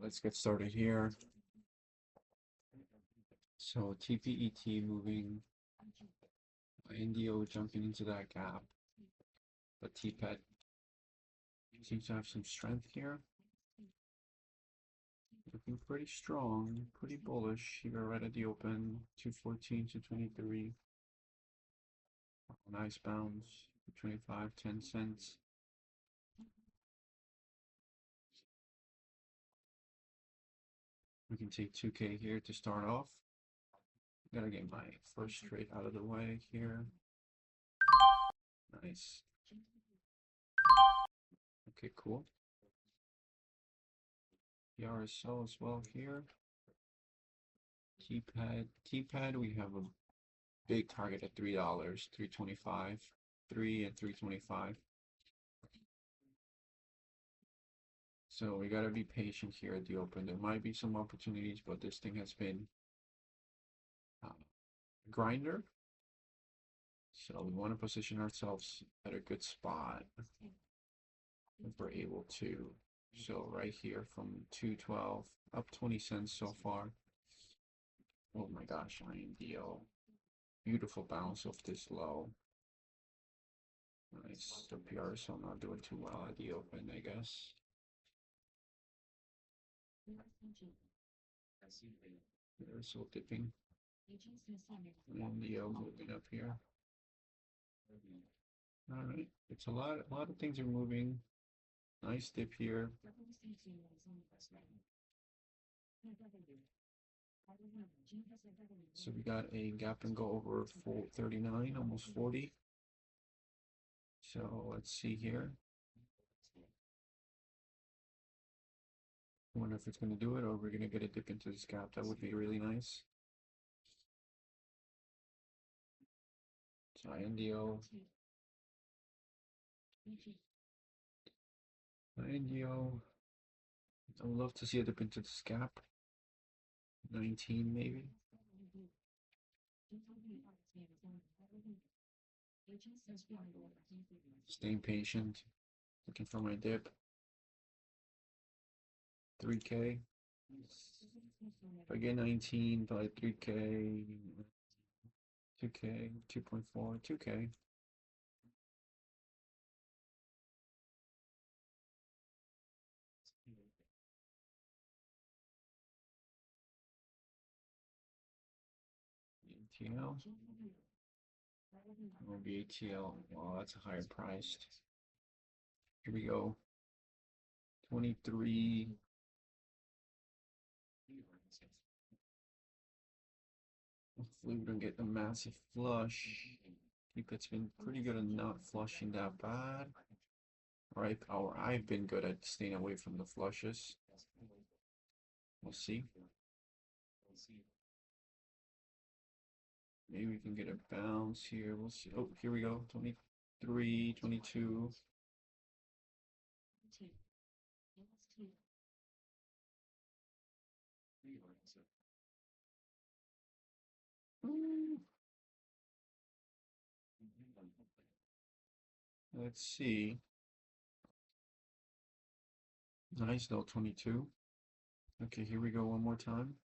Let's get started here. So TPET moving, NDO jumping into that gap, but TPET seems to have some strength here. Looking pretty strong, pretty bullish here right at the open, 214 to 23. Nice bounce, 25, 10 cents. We can take 2K here to start off. Gotta get my first trade out of the way here. Nice. Okay, cool. PRSO as well here. Keypad, we have a big target at $3, 3.25, 3 and 3.25. So we gotta be patient here at the open. There might be some opportunities, but this thing has been grinder. So we want to position ourselves at a good spot if we're able to. So right here from 212 up 20 cents so far. Oh my gosh, IMDO. Beautiful bounce off this low. Nice. The PRSO not doing too well at the open, I guess. PRSO dipping. IMDO moving up here. All right, it's a lot of things are moving. Nice dip here. So we got a gap and go over 39, almost 40. So let's see here. I wonder if it's going to do it or we're going to get a dip into this gap. That would be really nice. So NDO. NDO. I would love to see a dip into this gap. 19 maybe. Staying patient. Looking for my dip. 3K. If I get 19 by 3K, 2K, 2.4, 2K. ATL. Will be ATL. Well, that's a higher priced. Here we go. 23. Hopefully we don't get a massive flush. TPET's been pretty good at not flushing that bad. Right, power. I've been good at staying away from the flushes. We'll see. Maybe we can get a bounce here. We'll see. Oh, here we go. 23, 22. Let's see. Nice though, 22. Okay, here we go one more time.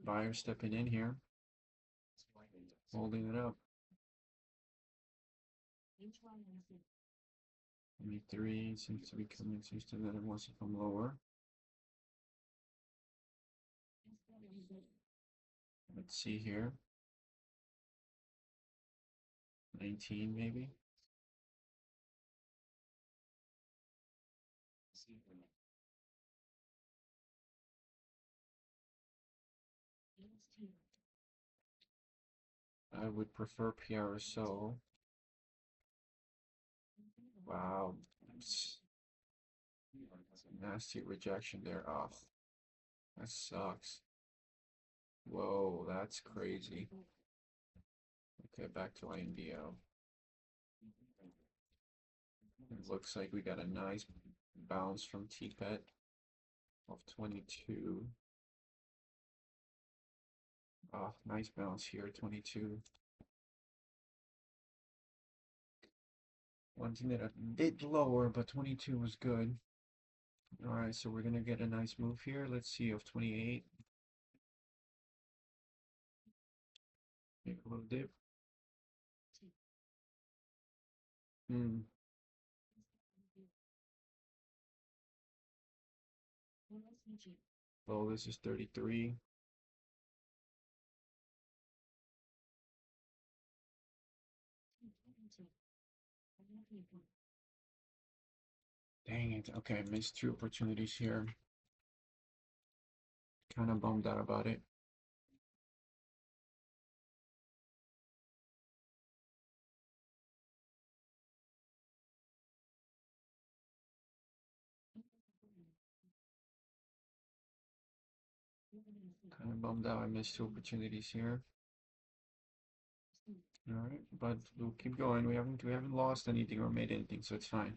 Buyer stepping in here. Holding it up. 23 seems to be coming, seems to that it wants to come lower. Let's see here. 19 maybe. I would prefer PRSO. Wow. Nasty rejection there off. That sucks. Whoa, that's crazy. Okay, back to IMDO. It looks like we got a nice bounce from TPET of 22. Oh, nice bounce here, 22. Wanting it a bit lower, but 22 was good. All right, so we're gonna get a nice move here. Let's see of 28. Make a little dip. Hmm. Oh, this is 33. Dang it. Okay, missed two opportunities here. Kind of bummed out about it. Kind of bummed out. I missed two opportunities here. All right, but we'll keep going. We haven't lost anything or made anything, so it's fine.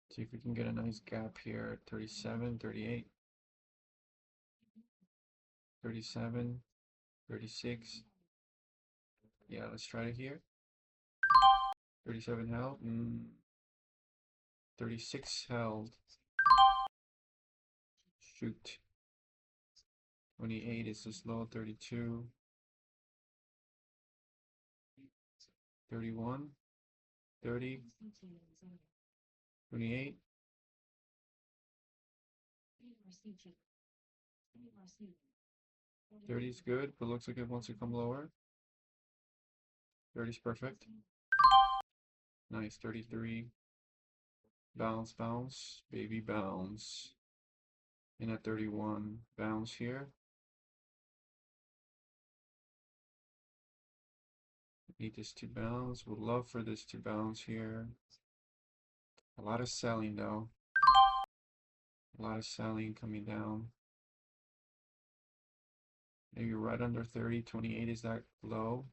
See if we can get a nice gap here. 37, 38, 37, 36. Yeah, let's try it here. 37 held. 36 held. Shoot. 28 is just low. 32. 31. 30. 28. 30 is good, but looks like it wants to come lower. 30 is perfect. Nice. 33. Bounce, bounce. Baby bounce. And at 31, bounce here. Need this to bounce. Would love for this to bounce here. A lot of selling though. A lot of selling coming down. Maybe right under 30. 28 is that low.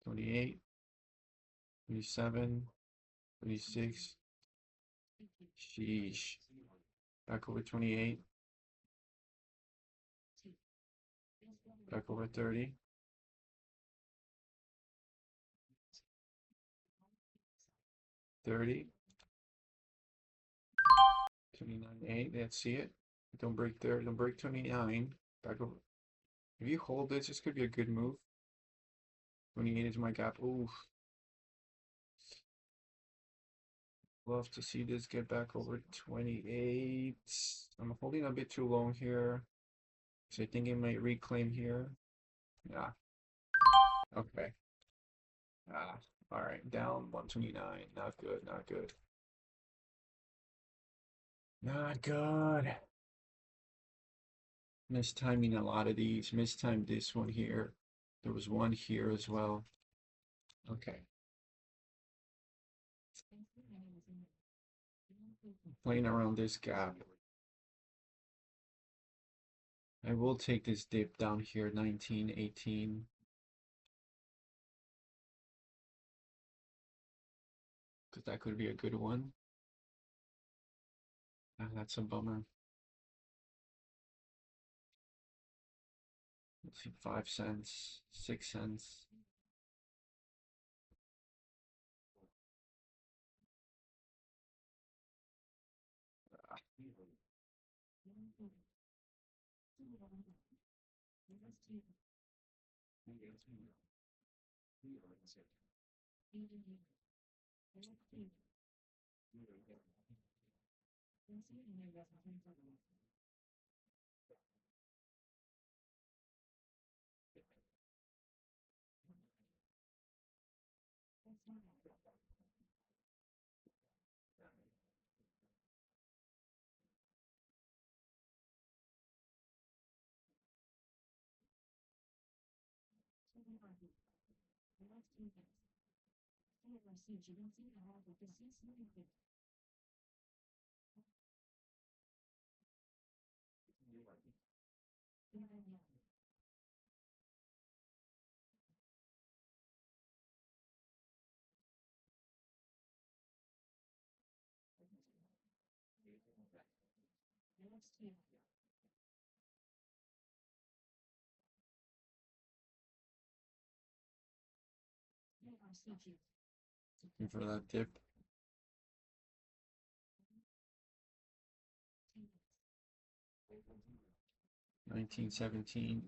28. 27. 26. Sheesh. Back over 28. Back over 30. 30. 29.8. Let's see it. Don't break 30. Don't break 29. Back over. If you hold this, this could be a good move. 28 is my gap. Ooh. Love to see this get back over 28. I'm holding a bit too long here. So I think it might reclaim here. Yeah. Okay. Ah. All right. Down 129. Not good. Not good. Not good. Mistiming a lot of these. Mistimed this one here. There was one here as well. Okay. Playing around this gap. I will take this dip down here, 19, 18. Because that could be a good one. Ah, that's a bummer. Let's see, 5 cents, 6 cents. Looking for that dip. 1917,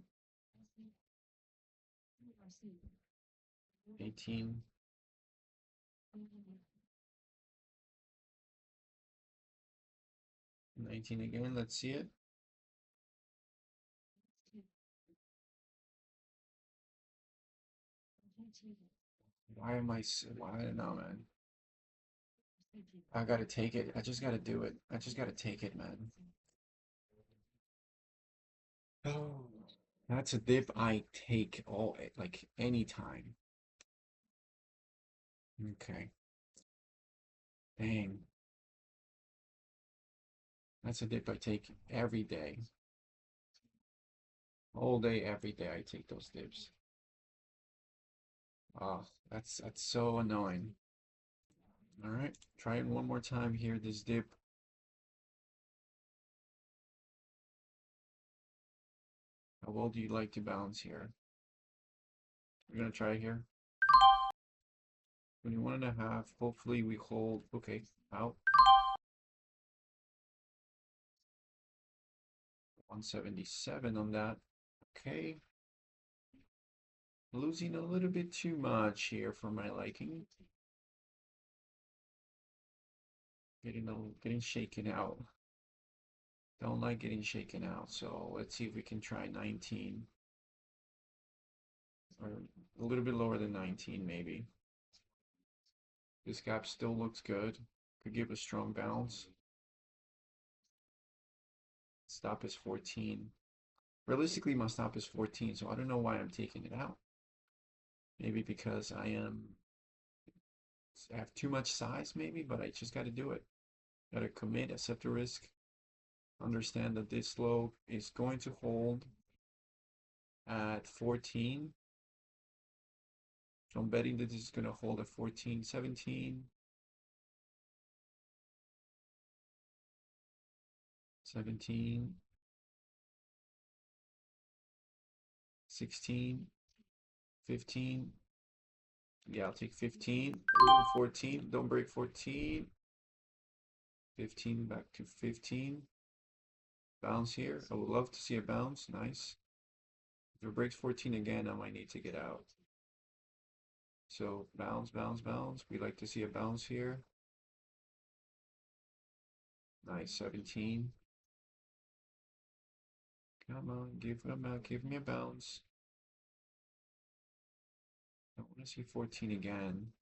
18, 19 again. Let's see it. Why am I? Why I don't know, man. I gotta take it. I just gotta do it. I just gotta take it, man. Oh, that's a dip I take all like anytime. Okay. Dang. That's a dip I take every day. All day, every day I take those dips. Oh, that's so annoying. All right, try it one more time here, this dip. How well do you like to bounce here? We're gonna try here. 21.5. Hopefully we hold. Okay, out. 177 on that. Okay. Losing a little bit too much here for my liking. Getting shaken out. Don't like getting shaken out. So let's see if we can try 19. Or a little bit lower than 19 maybe. This gap still looks good. Could give a strong bounce. Stop is 14. Realistically, my stop is 14, so I don't know why I'm taking it out. Maybe because I have too much size, maybe, but I just got to do it. Got to commit, accept the risk, understand that this low is going to hold at 14. So I'm betting that this is going to hold at 14, 17, 17, 16, 15. Yeah, I'll take 15. Ooh, 14. Don't break 14. 15 back to 15. Bounce here. I would love to see a bounce. Nice. If it breaks 14 again, I might need to get out. So bounce, bounce, bounce. We like to see a bounce here. Nice. 17. Come on, give me a bounce. I want to see 14 again.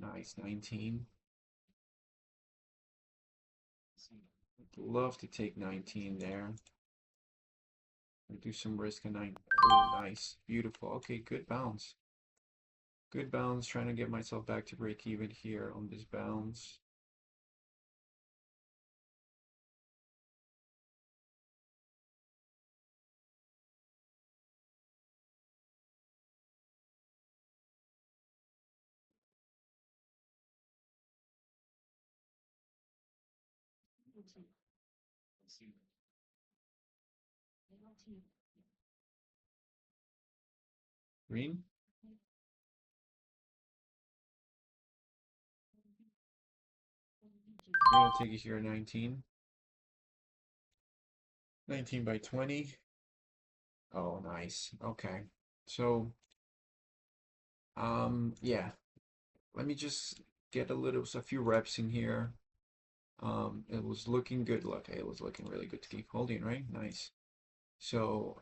Nice. 19. I'd love to take 19 there. Do some risk on 9. Oh, nice. Beautiful. Okay, good bounce. Good bounce. Trying to get myself back to break even here on this bounce. Green. We're gonna take it here 19. 19 by 20. Oh, nice. Okay. So, yeah. Let me just get a few reps in here. It was looking good. Look, it was looking really good to keep holding, right? Nice. So,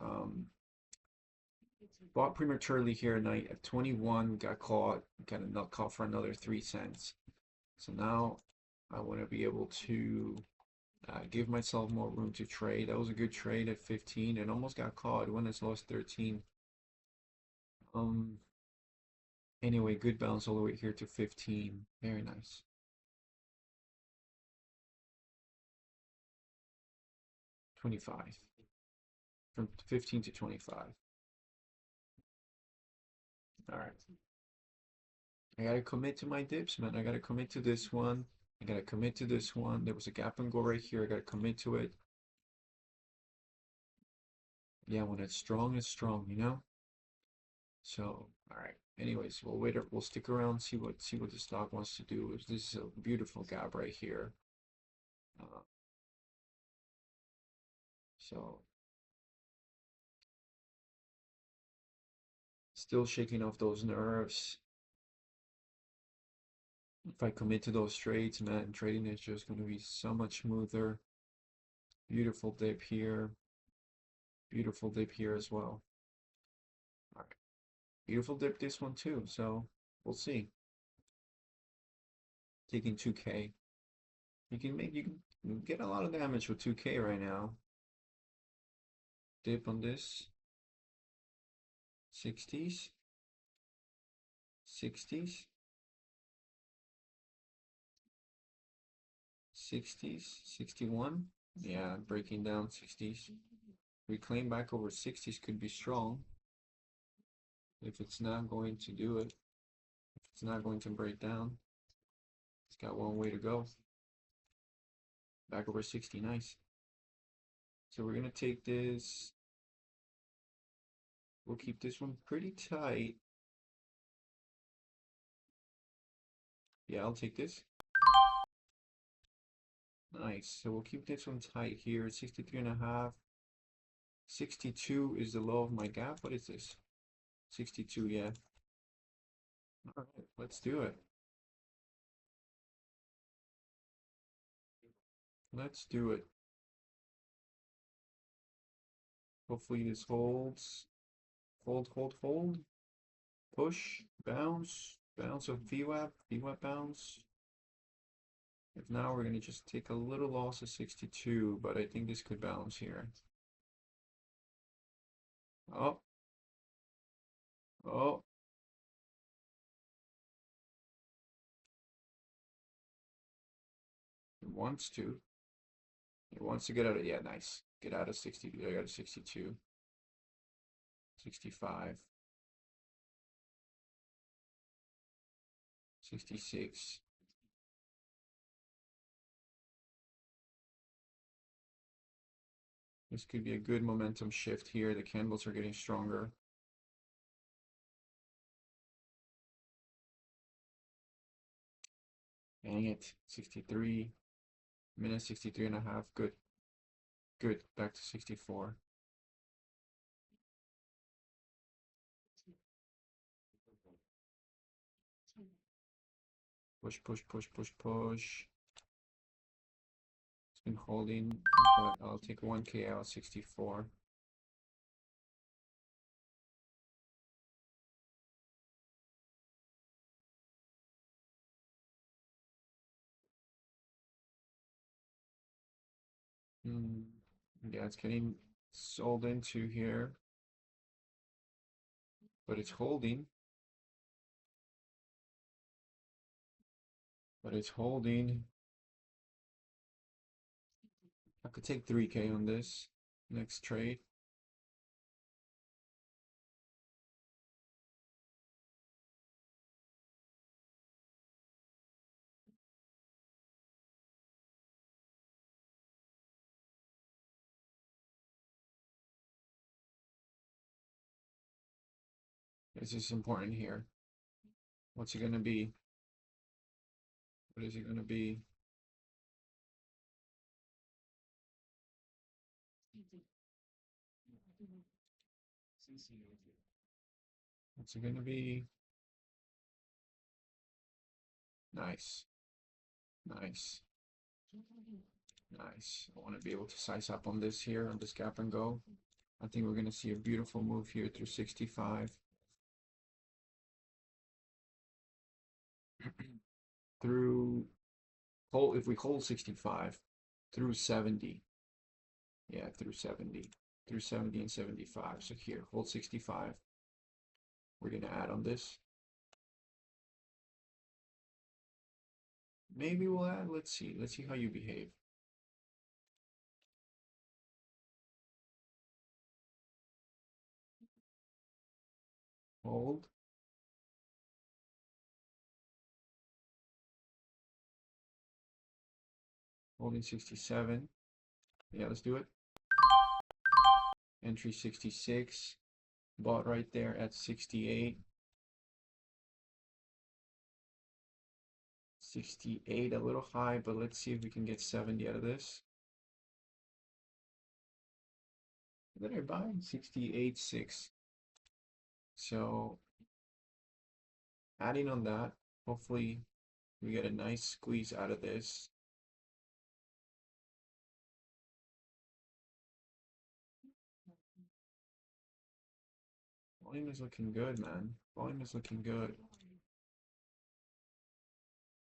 bought prematurely here at 21, got caught, got caught for another 3 cents. So now I want to be able to give myself more room to trade. That was a good trade at 15 and almost got caught when it's lost 13. Anyway, good bounce all the way here to 15. Very nice. 25. From 15 to 25. All right. I gotta commit to my dips, man. I gotta commit to this one. I gotta commit to this one. There was a gap and go right here. I gotta commit to it. Yeah, when it's strong, you know? So, all right. Anyways, we'll wait. We'll stick around, see what the stock wants to do. This is a beautiful gap right here. Uh, so, still shaking off those nerves. If I commit to those trades, man, trading is just going to be so much smoother. Beautiful dip here. Beautiful dip here as well. All right. Beautiful dip this one too. So, we'll see. Taking 2K. You can get a lot of damage with 2K right now. Dip on this. 60s. 60s. 60s. 61. Yeah, breaking down 60s. Reclaim back over 60s could be strong. If it's not going to do it. If it's not going to break down. It's got one way to go. Back over 60, nice. So we're gonna take this. We'll keep this one pretty tight. Yeah, I'll take this. Nice. So we'll keep this one tight here. 63.5. 62 is the low of my gap. What is this? 62, yeah. All right, let's do it. Let's do it. Hopefully this holds. Hold, hold, hold. Push, bounce, bounce of VWAP, VWAP bounce. If not, we're going to just take a little loss of 62, but I think this could bounce here. Oh. Oh. It wants to. It wants to get out of, yeah, nice. Get out of 60, I got a 62. 65. 66. This could be a good momentum shift here. The candles are getting stronger. Dang it. 63. Minute 63.5. Good. Good. Back to 64. Push, push, push, push, push. It's been holding, but I'll take 1K out, 64. Yeah, it's getting sold into here, but it's holding. But it's holding. I could take 3K on this next trade. This is important here. What's it going to be? What is it going to be? What's it going to be? Nice. Nice. Nice. I want to be able to size up on this here, on this gap and go. I think we're going to see a beautiful move here through 65. Through, hold, if we hold 65, through 70. Yeah, through 70. Through 70 and 75. So here, hold 65. We're going to add on this. Maybe we'll add, let's see. Let's see how you behave. Hold. Holding 67. Yeah, let's do it. Entry 66. Bought right there at 68. 68, a little high, but let's see if we can get 70 out of this. What did I buy? 68.6. So adding on that, hopefully we get a nice squeeze out of this. Volume is looking good, man. Volume is looking good.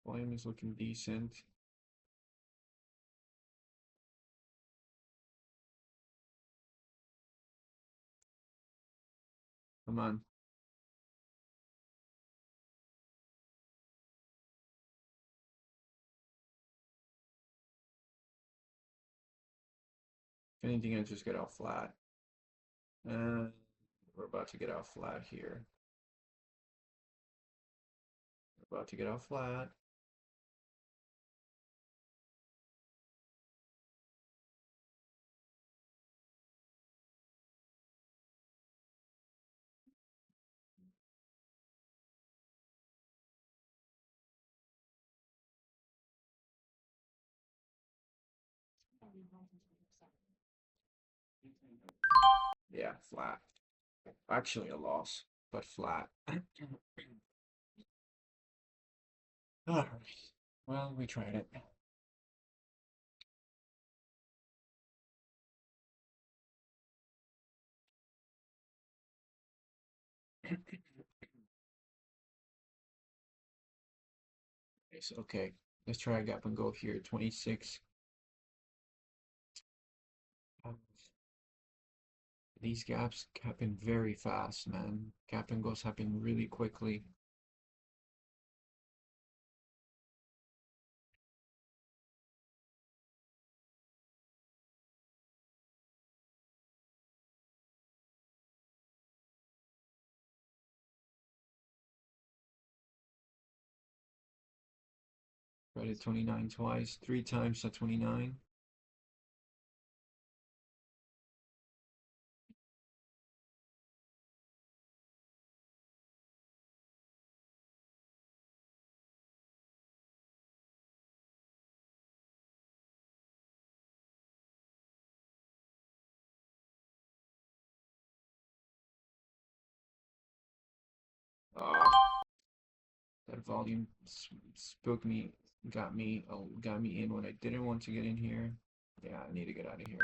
Volume is looking decent. Come on. If anything, I just get out flat. We're about to get out flat here. We're about to get out flat. Yeah, flat. Actually a loss, but flat. Alright. Well, we tried it. Okay, let's try a gap and go here. 26. These gaps happen very fast, man. Gap and goes happen really quickly. Tried it 29 twice, 3 times at 29. Ah, that volume spooked me, got me in when I didn't want to get in here. Yeah, I need to get out of here.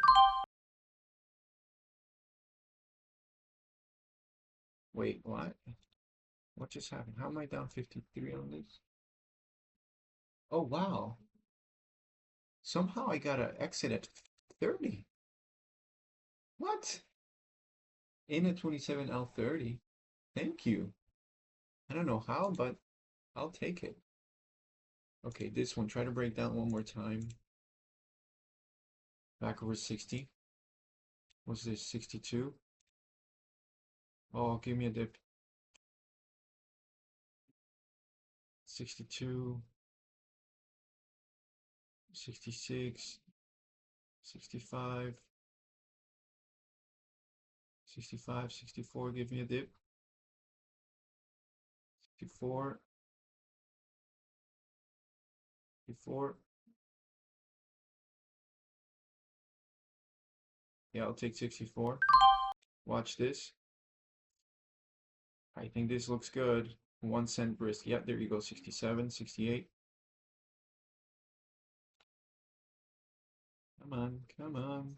Wait, what? What just happened? How am I down 53 on this? Oh, wow. Somehow I got to exit at 30. What? In at 27 L30. Thank you. I don't know how, but I'll take it. Okay, this one. Try to break down one more time. Back over 60. What's this? 62? Oh, give me a dip. 62. 66. 65. 65, 64, give me a dip. 64. 64. Yeah, I'll take 64. Watch this. I think this looks good. 1 cent brisk. Yep, there you go. 67, 68. Come on, come on.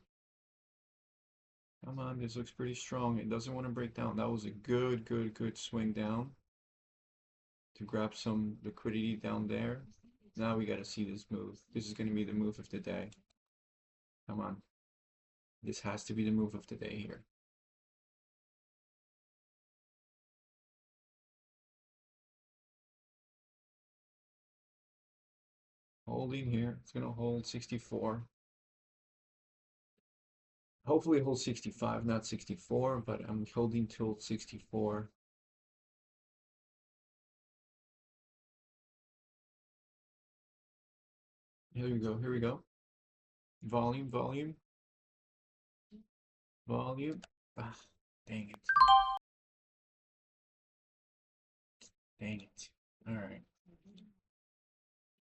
Come on, this looks pretty strong. It doesn't want to break down. That was a good swing down to grab some liquidity down there. Now we got to see this move. This is going to be the move of the day. Come on. This has to be the move of the day here. Holding here. It's going to hold 64. Hopefully it holds 65, not 64, but I'm holding till 64. Here we go. Here we go. Volume, volume, volume. Ah, dang it. Dang it. All right.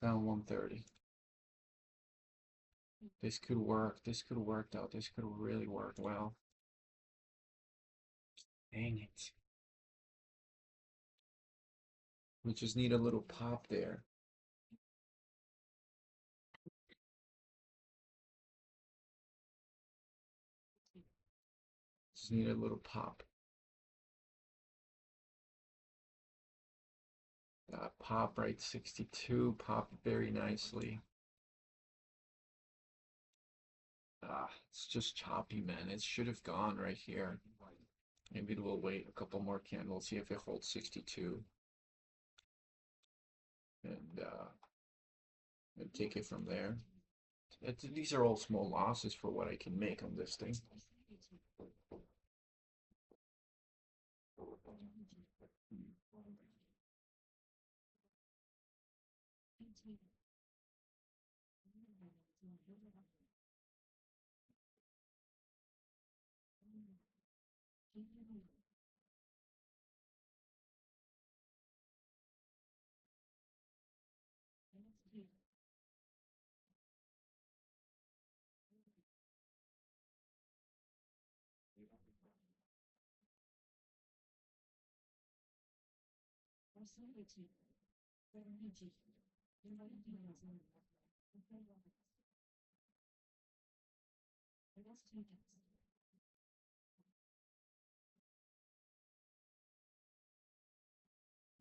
Down 130. This could work. This could have worked out. This could have really worked well. Dang it. We just need a little pop there. Just need a little pop. Pop right 62. Pop very nicely. It's just choppy, man. It should have gone right here. Maybe we'll wait a couple more candles, see if it holds 62. And take it from there. These are all small losses for what I can make on this thing.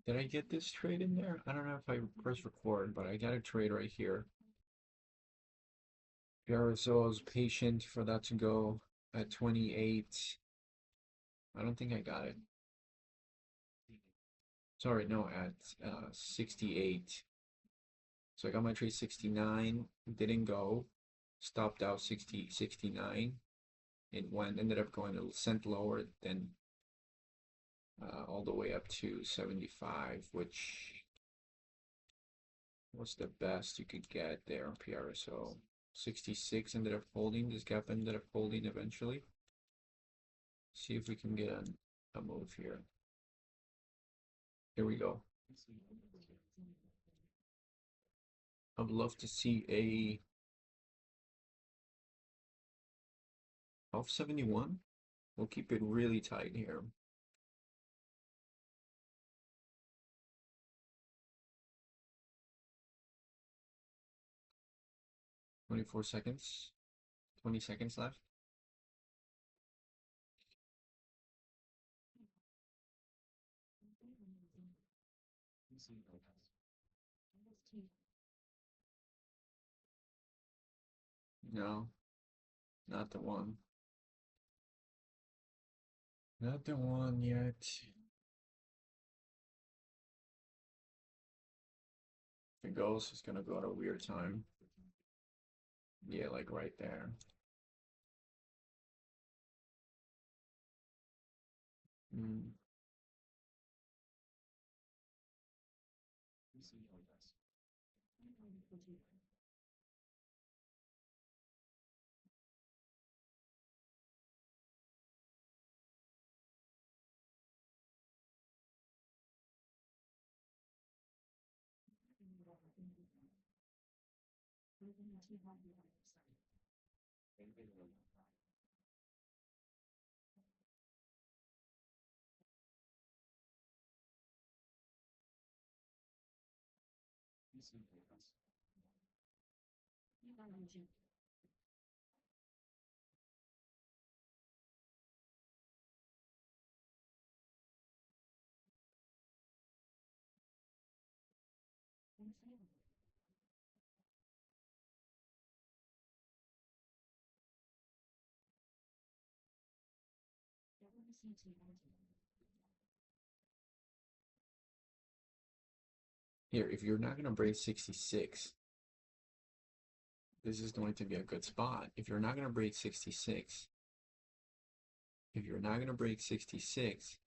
Did I get this trade in there? I don't know if I press record, but I got a trade right here. PRSO, I was patient for that to go at 28. I don't think I got it. Sorry, no, at 68. So I got my trade 69, didn't go, stopped out 69. It ended up going a cent lower than all the way up to 75, which was the best you could get there on PRSO. 66 ended up holding. This gap ended up holding eventually. See if we can get a move here. Here we go. I'd love to see a 1271. We'll keep it really tight here. $24 seconds. 20 seconds left. No, not the one. Not the one yet. If it goes, it's gonna go at a weird time. Yeah, like right there. Mm. Here, if you're not gonna break 66, this is going to be a good spot. If you're not gonna break 66, if you're not gonna break 66,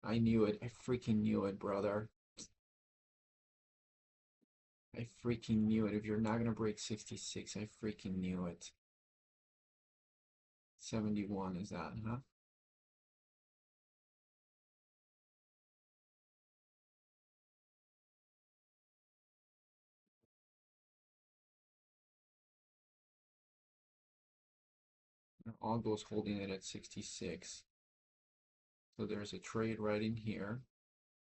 I knew it. I freaking knew it, brother. I freaking knew it. If you're not gonna break 66, I freaking knew it. 71 is that, huh? All goes holding it at 66. So there's a trade right in here.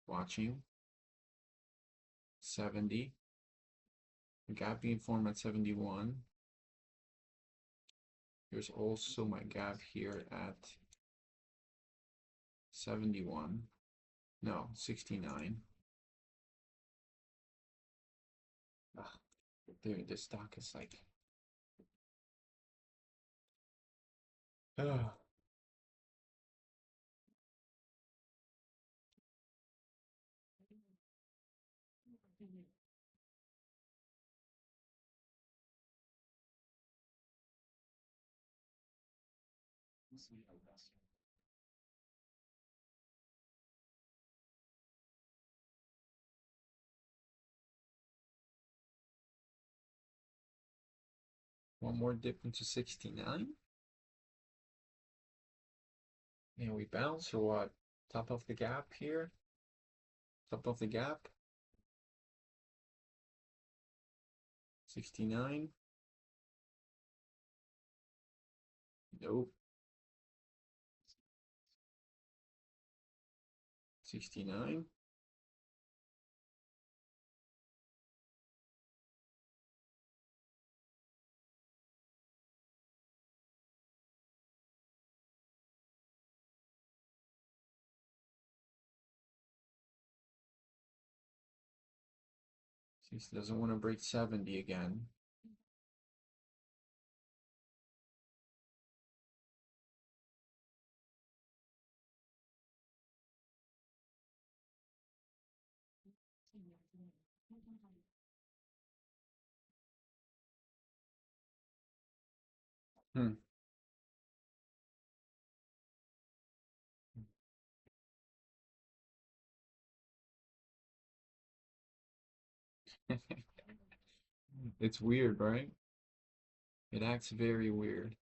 Watching. 70. The gap being formed at 71. There's also my gap here at 71. No, 69. Ugh, dude, this stock is like. Ugh. One more dip into 69. And we bounce or what? Top of the gap here. Top of the gap. 69. Nope. 69. Doesn't want to break 70 again. Hmm. It's weird, right? It acts very weird.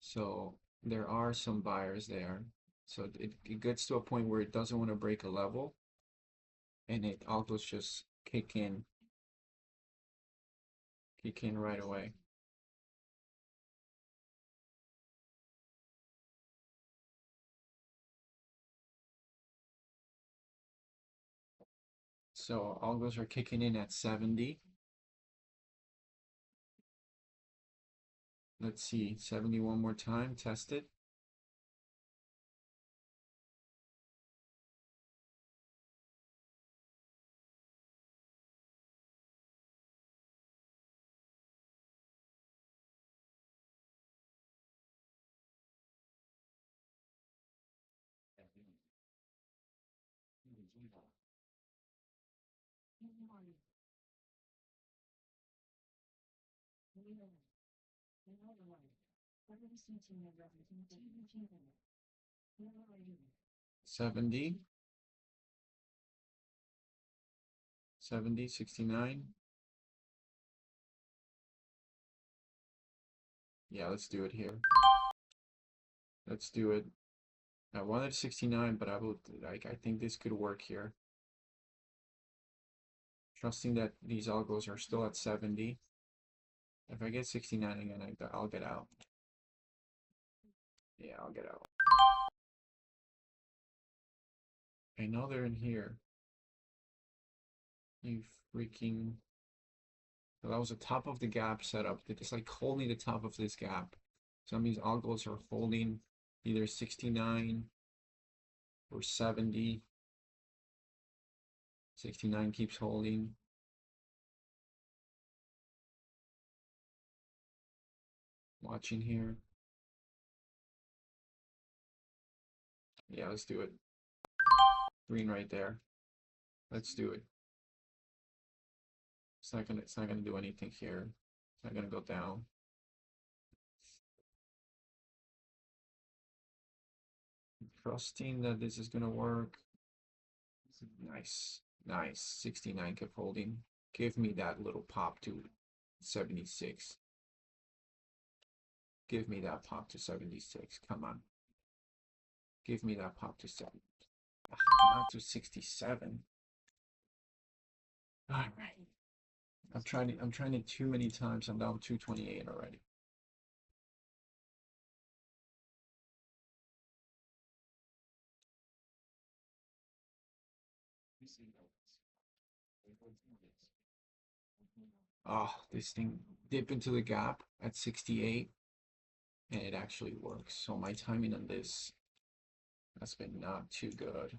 So there are some buyers there. So it gets to a point where it doesn't want to break a level, and it algos just kick in right away. So algos are kicking in at 70. Let's see, 70 one more time, test it. Seventy, 70, 69. Yeah, let's do it here. Let's do it. I wanted 69, but I think this could work here. Trusting that these algos are still at 70. If I get 69 again, I'll get out. Yeah, I'll get out. I know they're in here. You freaking. So that was the top of the gap setup. They're just like holding the top of this gap. Some of these algos are holding either 69 or 70. 69 keeps holding. Watching here. Yeah, let's do it. Green right there. Let's do it. It's not gonna do anything here. It's not gonna go down. trusting that this is gonna work. Nice, nice. 69 kept holding. Give me that little pop to 76. Give me that pop to 76. Come on. Give me that pop to 7. Not to 67. All right. I'm trying it too many times. I'm down 228 already. Oh, this thing dip into the gap at 68 and it actually works. So my timing on this has been not too good.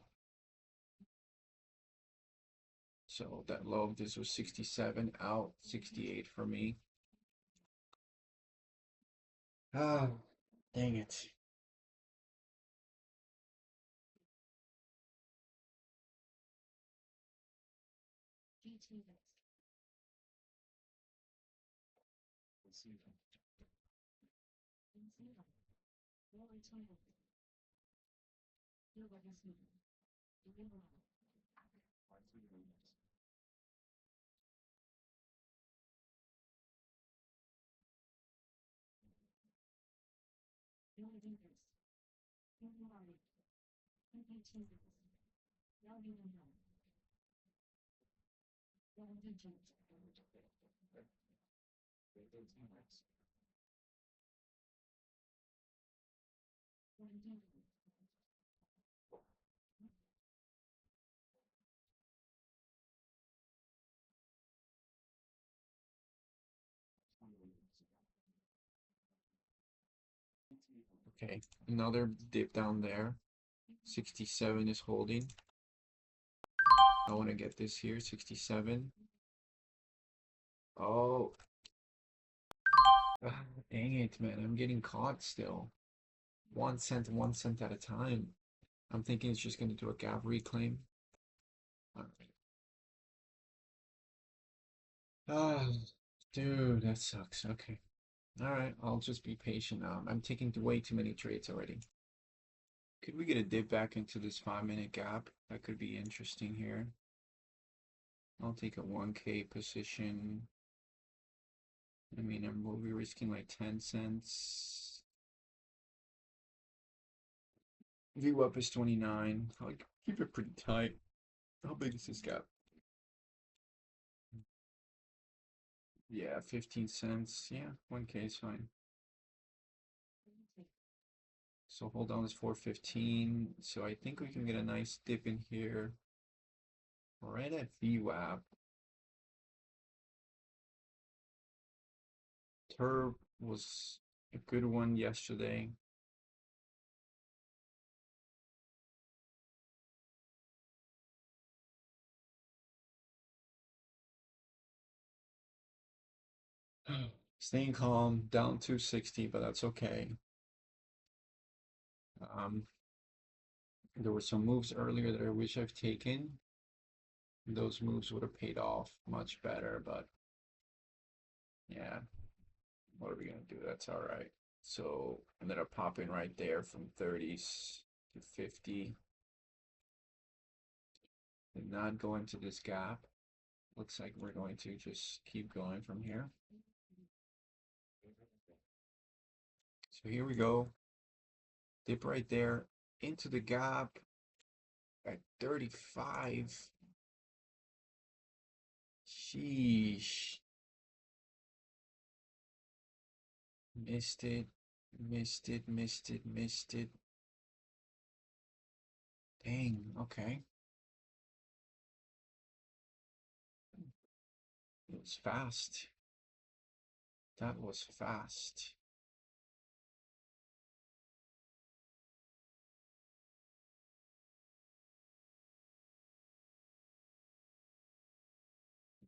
So that low of this was 67 out, 68 for me. Ah, dang it. Okay, another dip down there. 67 is holding. I want to get this here, 67. Oh, dang it, man. I'm getting caught still. 1 cent at a time. I'm thinking it's just going to do a gap reclaim. All right. Ah, dude, that sucks. Okay. All right, I'll just be patient. I'm taking way too many trades already. Could we get a dip back into this 5-minute gap? That could be interesting here. I'll take a 1K position. I mean, we'll be risking like 10 cents. View up is 29. I'll keep it pretty tight. How big is this gap? Yeah, 15 cents. Yeah, 1K is fine. So hold on, is 415. So I think we can get a nice dip in here. Right at VWAP. TURB was a good one yesterday. Staying calm, down 260, but that's okay. There were some moves earlier that I wish I've taken. Those moves would have paid off much better, but yeah, what are we gonna do? That's all right. So ended up popping right there from 30s to 50. Did not go into this gap. Looks like we're going to just keep going from here. So here we go. Dip right there into the gap at 35. Sheesh. Missed it. Missed it. Missed it. Missed it. Dang. Okay. It was fast. That was fast.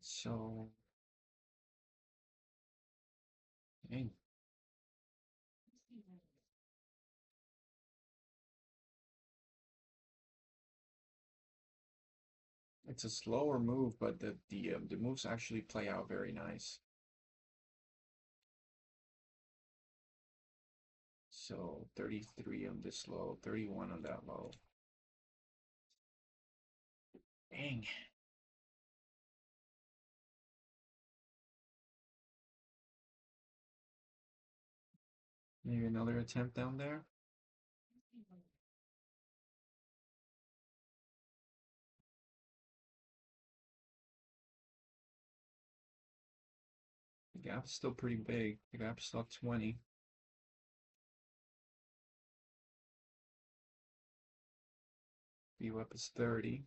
So, dang. It's a slower move, but the moves actually play out very nice. So 33 on this low, 31 on that low. Dang. Maybe another attempt down there. The gap is still pretty big. The gap is still 20. VWAP is 30.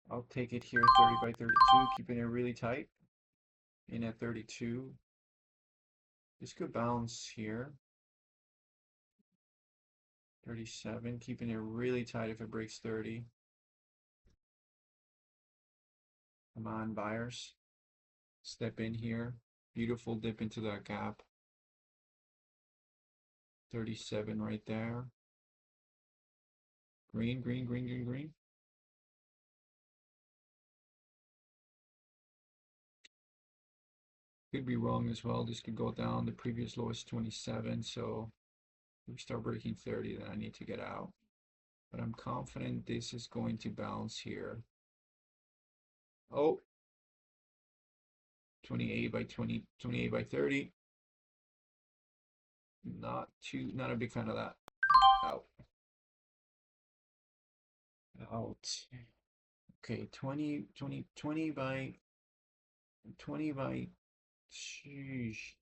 I'll take it here, 30 by 32, keeping it really tight. In at 32. This could bounce here. 37, keeping it really tight if it breaks 30. Come on, buyers. Step in here. Beautiful dip into that gap. 37 right there. Green, green, green, green, green. Could be wrong as well. This could go down. The previous low is 27, so if we start breaking 30, then I need to get out. But I'm confident this is going to bounce here. Oh, 28 by 20, 28 by 30. Not a big fan of that. Out. Out. Okay, 20 by, sheesh.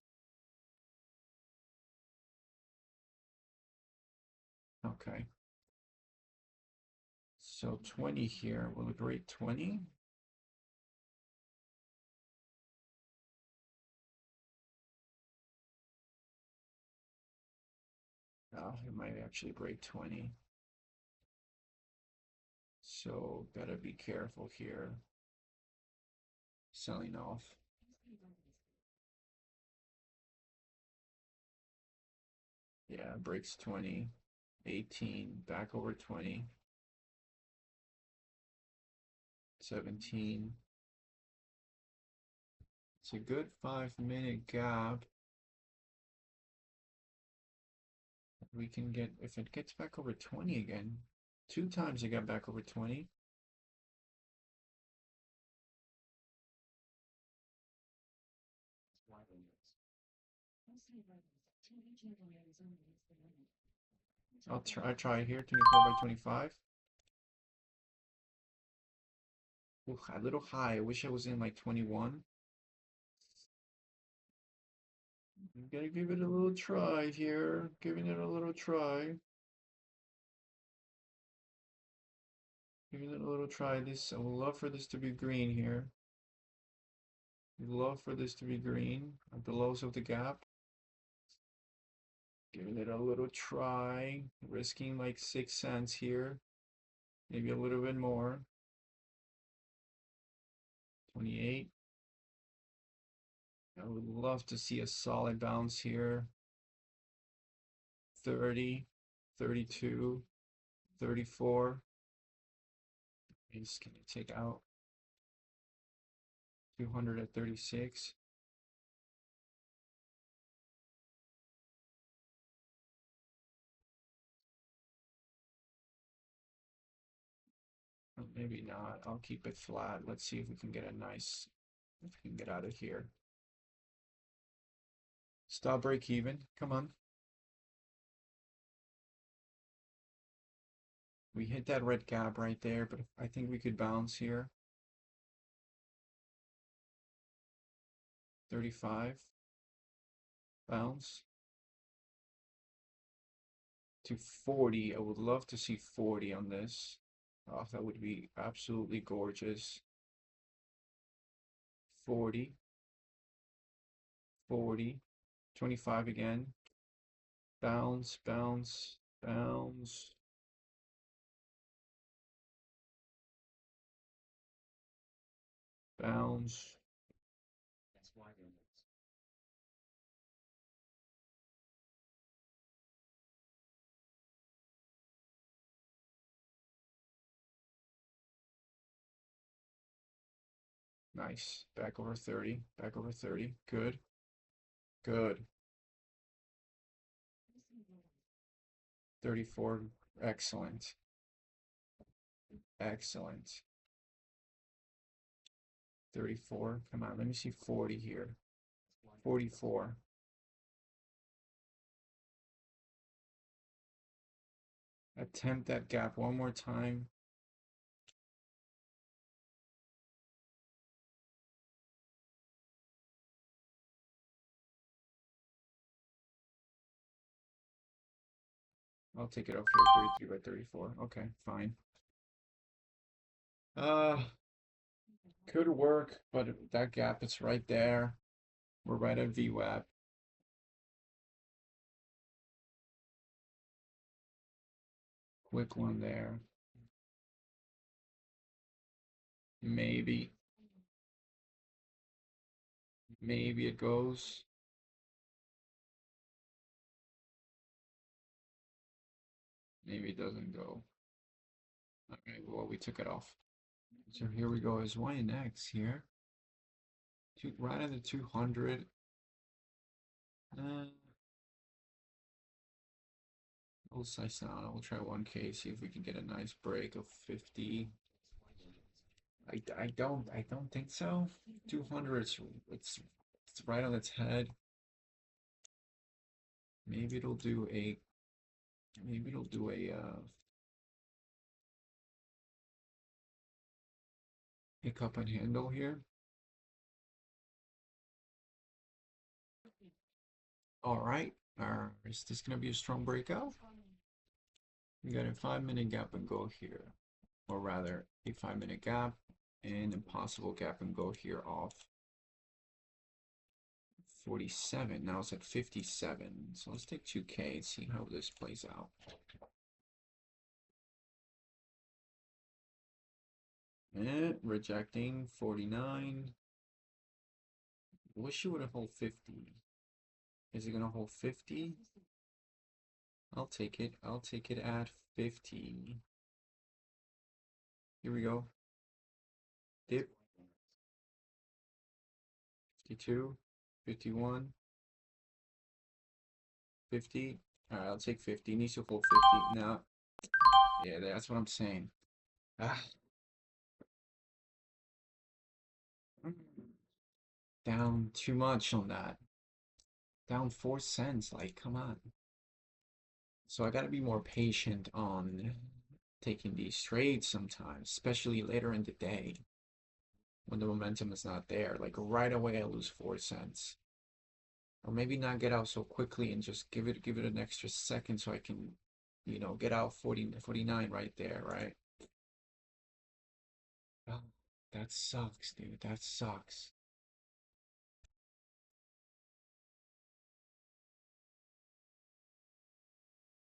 Okay. So 20 here, will it break 20? Oh, it might actually break 20. So gotta be careful here. Selling off. Yeah, breaks 20. 18, back over 20. 17. It's a good 5-minute gap. We can get, if it gets back over 20 again, 2 times it got back over 20. I try here, 24 by 25. Ooh, a little high. I wish I was in like 21. I'm gonna give it a little try here. Giving it a little try. Giving it a little try. This, I would love for this to be green here. Love for this to be green at the lows of the gap. Giving it a little try. Risking like 6 cents here. Maybe a little bit more. 28. I would love to see a solid bounce here. 30, 32, 34. Is can you take out 200 at 36? Or maybe not. I'll keep it flat. Let's see if we can get a nice, if we can get out of here. Stop break even. Come on. We hit that red gap right there, but I think we could bounce here. 35. Bounce. To 40. I would love to see 40 on this. Oh, that would be absolutely gorgeous. 40. 40. 25 again. Bounce, bounce, bounce. Bounce. Nice. Back over 30. Back over 30. Good. Good. 34. Excellent. Excellent. 34. Come on, let me see 40 here. 44. Attempt that gap one more time. I'll take it off here, 33 by 34. Okay, fine. Could work, but that gap is right there. We're right at VWAP. Quick one there. Maybe. Maybe it goes. Maybe it doesn't go. Okay, well, we took it off. So here we go. Is YNX here? Right at the 200. We'll size down. We'll try 1K, see if we can get a nice break of 50. I don't think so. 200, it's right on its head. Maybe it'll do a pick up and handle here. All right. Is this gonna be a strong breakout? We got a 5-minute gap and go here, or rather a 5-minute gap and impossible gap and go here off 47. Now it's at 57. So let's take 2K and see how this plays out. And rejecting 49. Wish you would have hold 50. Is it gonna hold 50? I'll take it. I'll take it at 50. Here we go. Dip. 52, 51, 50. All right, I'll take 50. Needs to hold 50. No. Yeah, that's what I'm saying. Ah. Down too much on that. Down 4 cents. Like, come on. So I gotta be more patient on taking these trades sometimes, especially later in the day when the momentum is not there. Like right away I lose 4 cents. Or maybe not get out so quickly and just give it an extra second so I can, get out 49 right there, right? Oh, that sucks, dude. That sucks.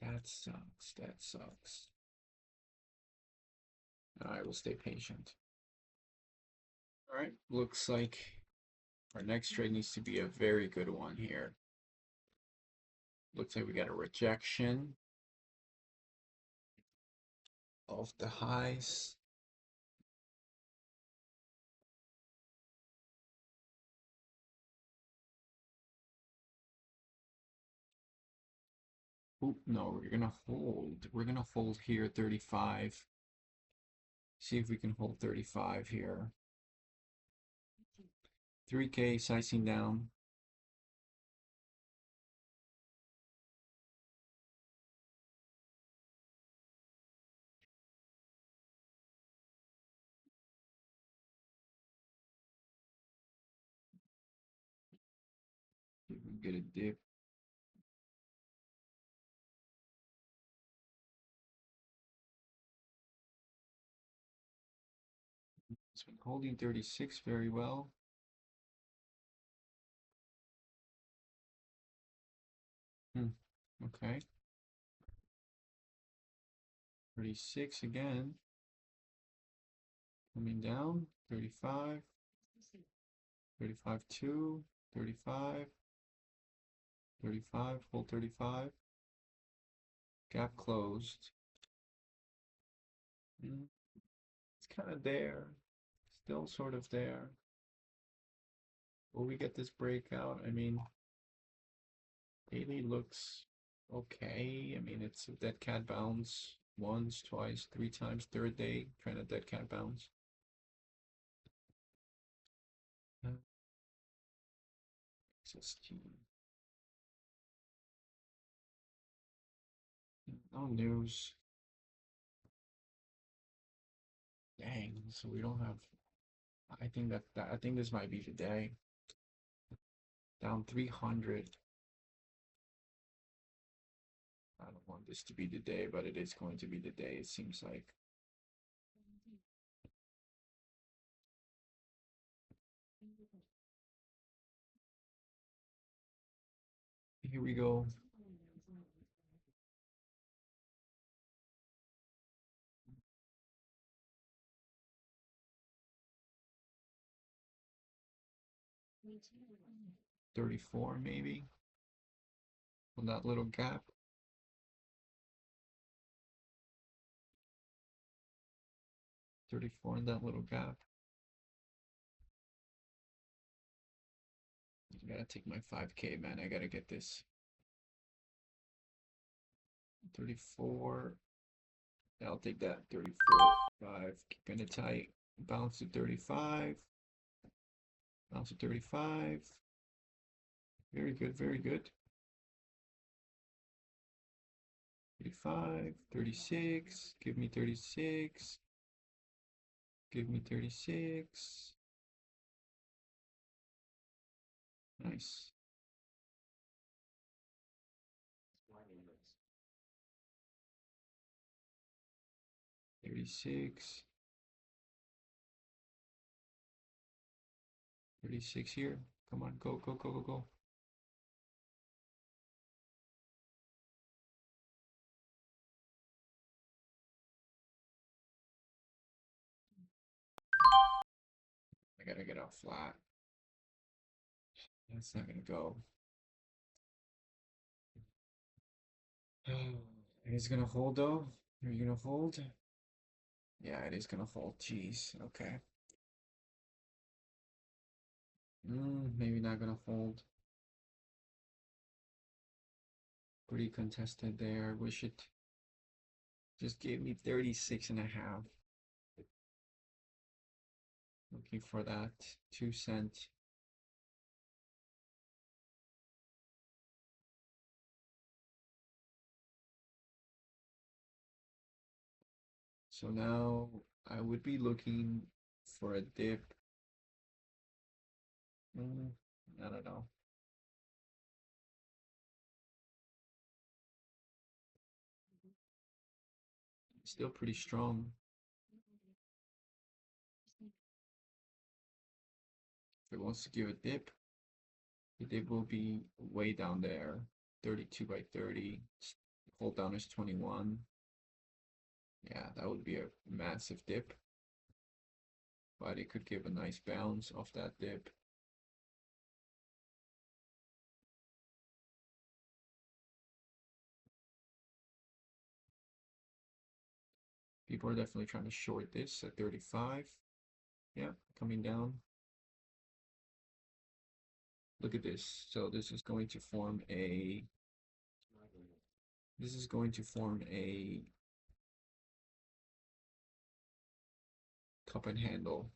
That sucks. That sucks. I will stay patient. All right, looks like our next trade needs to be a very good one here. Looks like we got a rejection of the highs. Oop, no, we're gonna hold. We're gonna hold here 35. See if we can hold 35 here. 3K sizing down. See if we can get a dip. It's been holding 36 very well. Okay. 36 again. Coming down. 35. 35 2. 35. 35. Hold 35. Gap closed. It's kind of there. Still sort of there. Will we get this breakout? I mean, daily looks okay. I mean, it's a dead cat bounce once, twice, three times, third day, trying to dead cat bounce. DXST. No news. Dang, so we don't have. I think I think this might be the day. Down 300. I don't want this to be the day, but it is going to be the day, it seems like. Here we go. $34 maybe on that little gap. 34 in that little gap. I gotta take my 5K, man. I gotta get this. 34. I'll take that. 34. 5. Keeping it tight. Bounce to 35. Bounce to 35. Very good, very good. 35, 36. Give me 36. Give me 36. Nice. 36. 36 here. Come on, go, go, go, go, go. I gotta get out flat. That's not gonna go. It is gonna hold though. Are you gonna hold? Yeah, it is gonna hold. Jeez. Okay. Maybe not gonna hold. Pretty contested there. Wish it just gave me 36 and a half. Looking for that 2 cent. So now I would be looking for a dip. I don't know. Still pretty strong. If it wants to give a dip, the dip will be way down there. 32 by 30. Hold down is 21. Yeah, that would be a massive dip. But it could give a nice bounce off that dip. People are definitely trying to short this at 35. Yeah, coming down. Look at this. So this is going to form a cup and handle.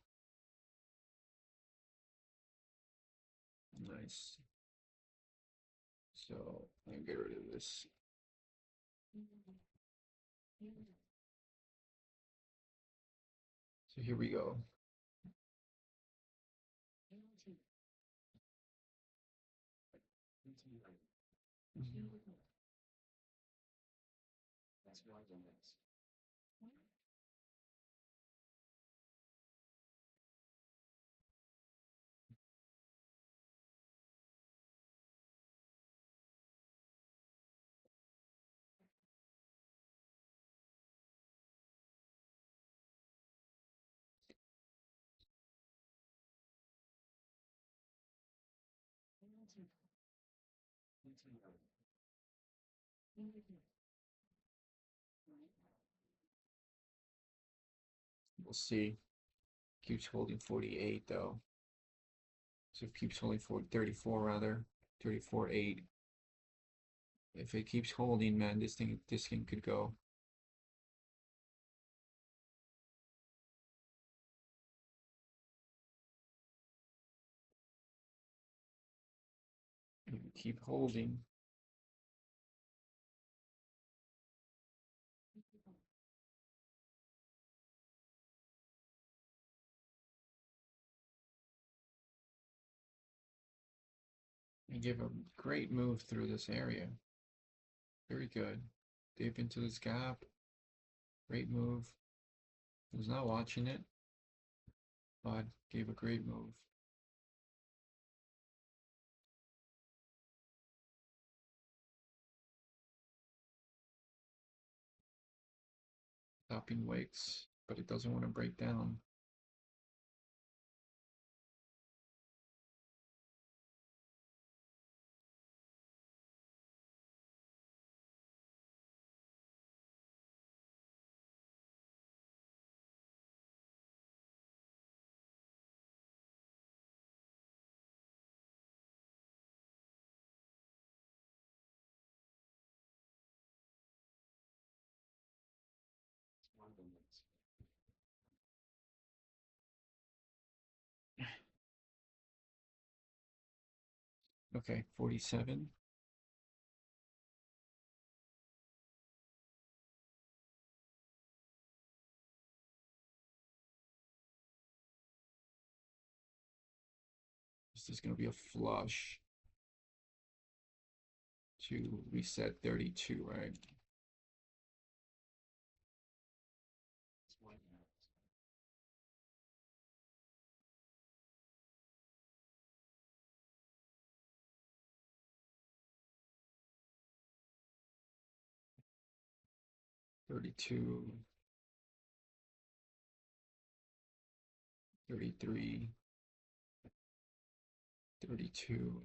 Nice. So let me get rid of this. So here we go. We'll see. Keeps holding 48 though. So it keeps holding for 34 rather, 34.8. If it keeps holding, man, this thing could go. Keep holding. And give a great move through this area. Very good. Dip into this gap. Great move. Was not watching it, but gave a great move. Stopping wicks, but it doesn't want to break down. Okay, 47. This is going to be a flush to reset 32, right? $32, 33, 32.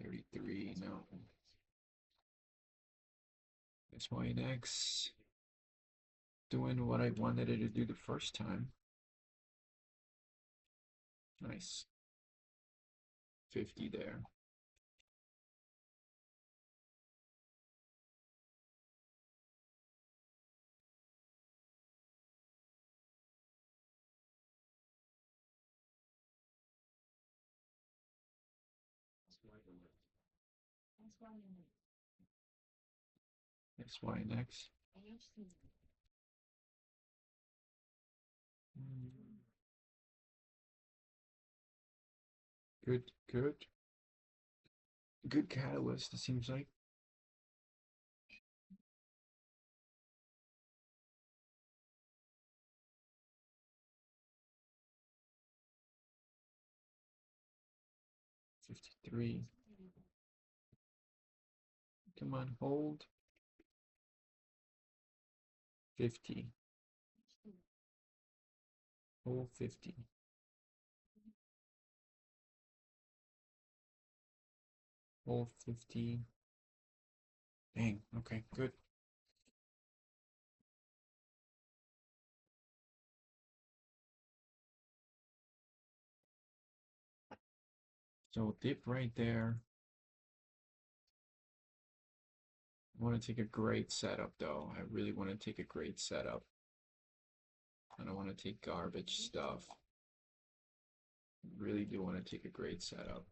33, no. SYNX doing what I wanted it to do the first time. Nice. 50 there. SYNX. Good, good. Good catalyst, it seems like. $53. Come on, hold. 50. Hold 50. Hold 50. Dang, okay, good. So dip right there. I want to take a great setup though. I really want to take a great setup. I don't want to take garbage stuff. I really do want to take a great setup.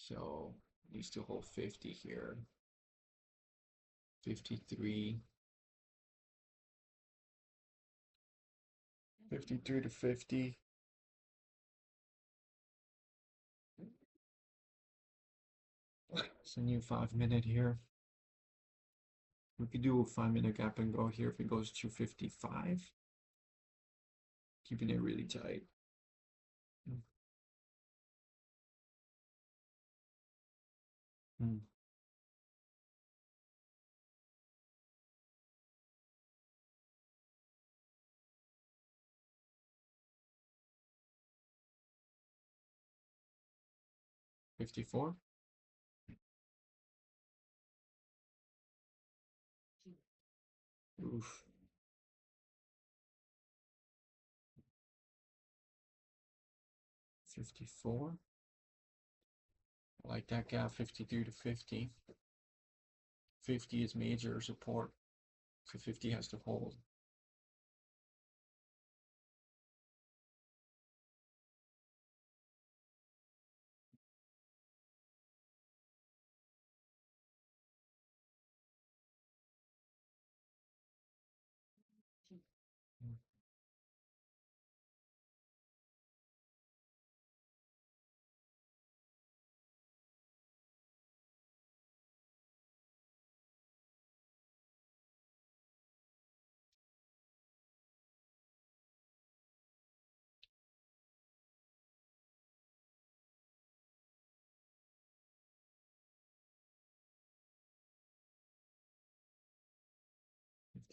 So needs to hold 50 here. 53. 53 to 50. It's a new 5-minute here. We could do a 5-minute gap and go here if it goes to 55. Keeping it really tight. Hmm. 54. Oof. $54. I like that gap, 52 to 50. 50 is major support, so 50 has to hold.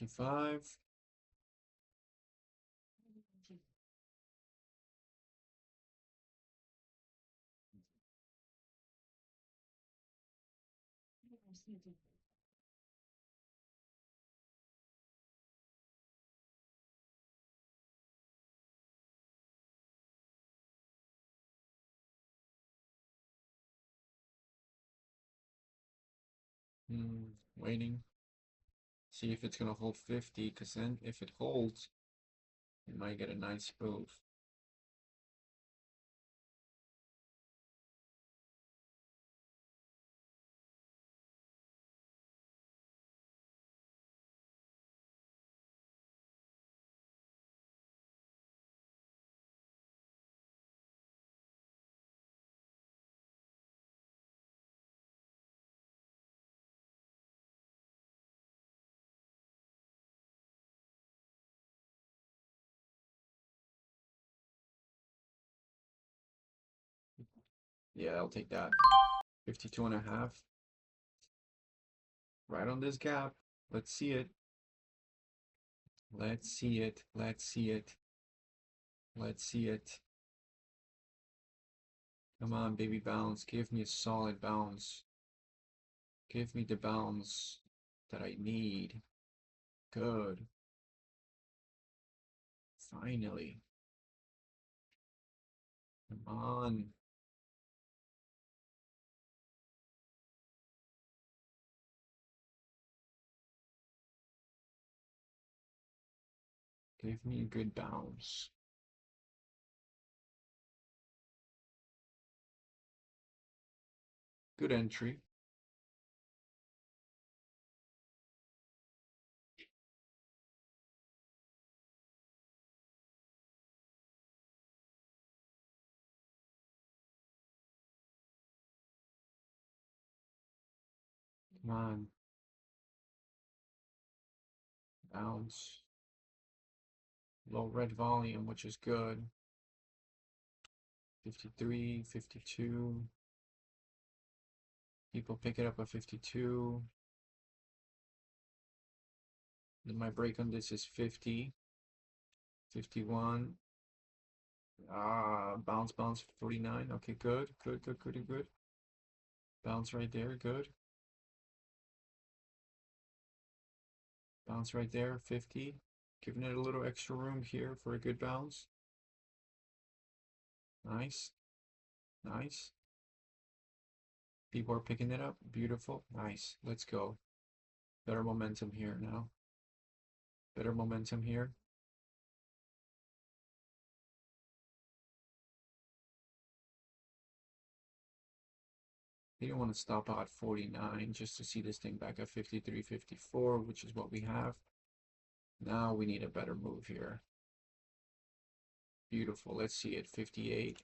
$55. Waiting. See if it's gonna hold 50, because then if it holds, you might get a nice move. Yeah, I'll take that. 52 and a half. Right on this gap. Let's see it. Let's see it. Let's see it. Let's see it. Come on, baby, bounce. Give me a solid bounce. Give me the bounce that I need. Good. Finally. Come on. Give me a good bounce. Good entry. Come on. Bounce. Low red volume, which is good. 53, 52. People pick it up at 52. Then my break on this is 50. 51. Bounce, bounce, 49. Okay, good, good, good, good, good. Bounce right there, good. Bounce right there, 50. Giving it a little extra room here for a good bounce. Nice. Nice. People are picking it up. Beautiful. Nice. Let's go. Better momentum here now. Better momentum here. You don't want to stop out 49 just to see this thing back at 53, 54, which is what we have. Now we need a better move here. Beautiful. Let's see it. 58.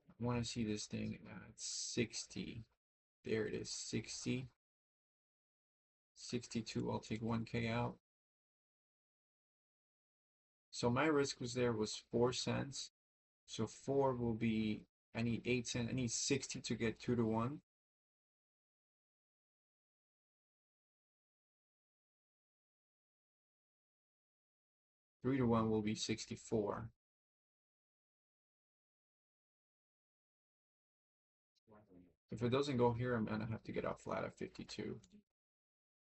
I want to see this thing at 60. There it is. 60. 62. I'll take 1K out. So my risk was 4 cents. So 4 will be, I need 8 cents. I need 60 to get 2 to 1. Three to 1 will be 64. If it doesn't go here, I'm gonna have to get out flat at 52.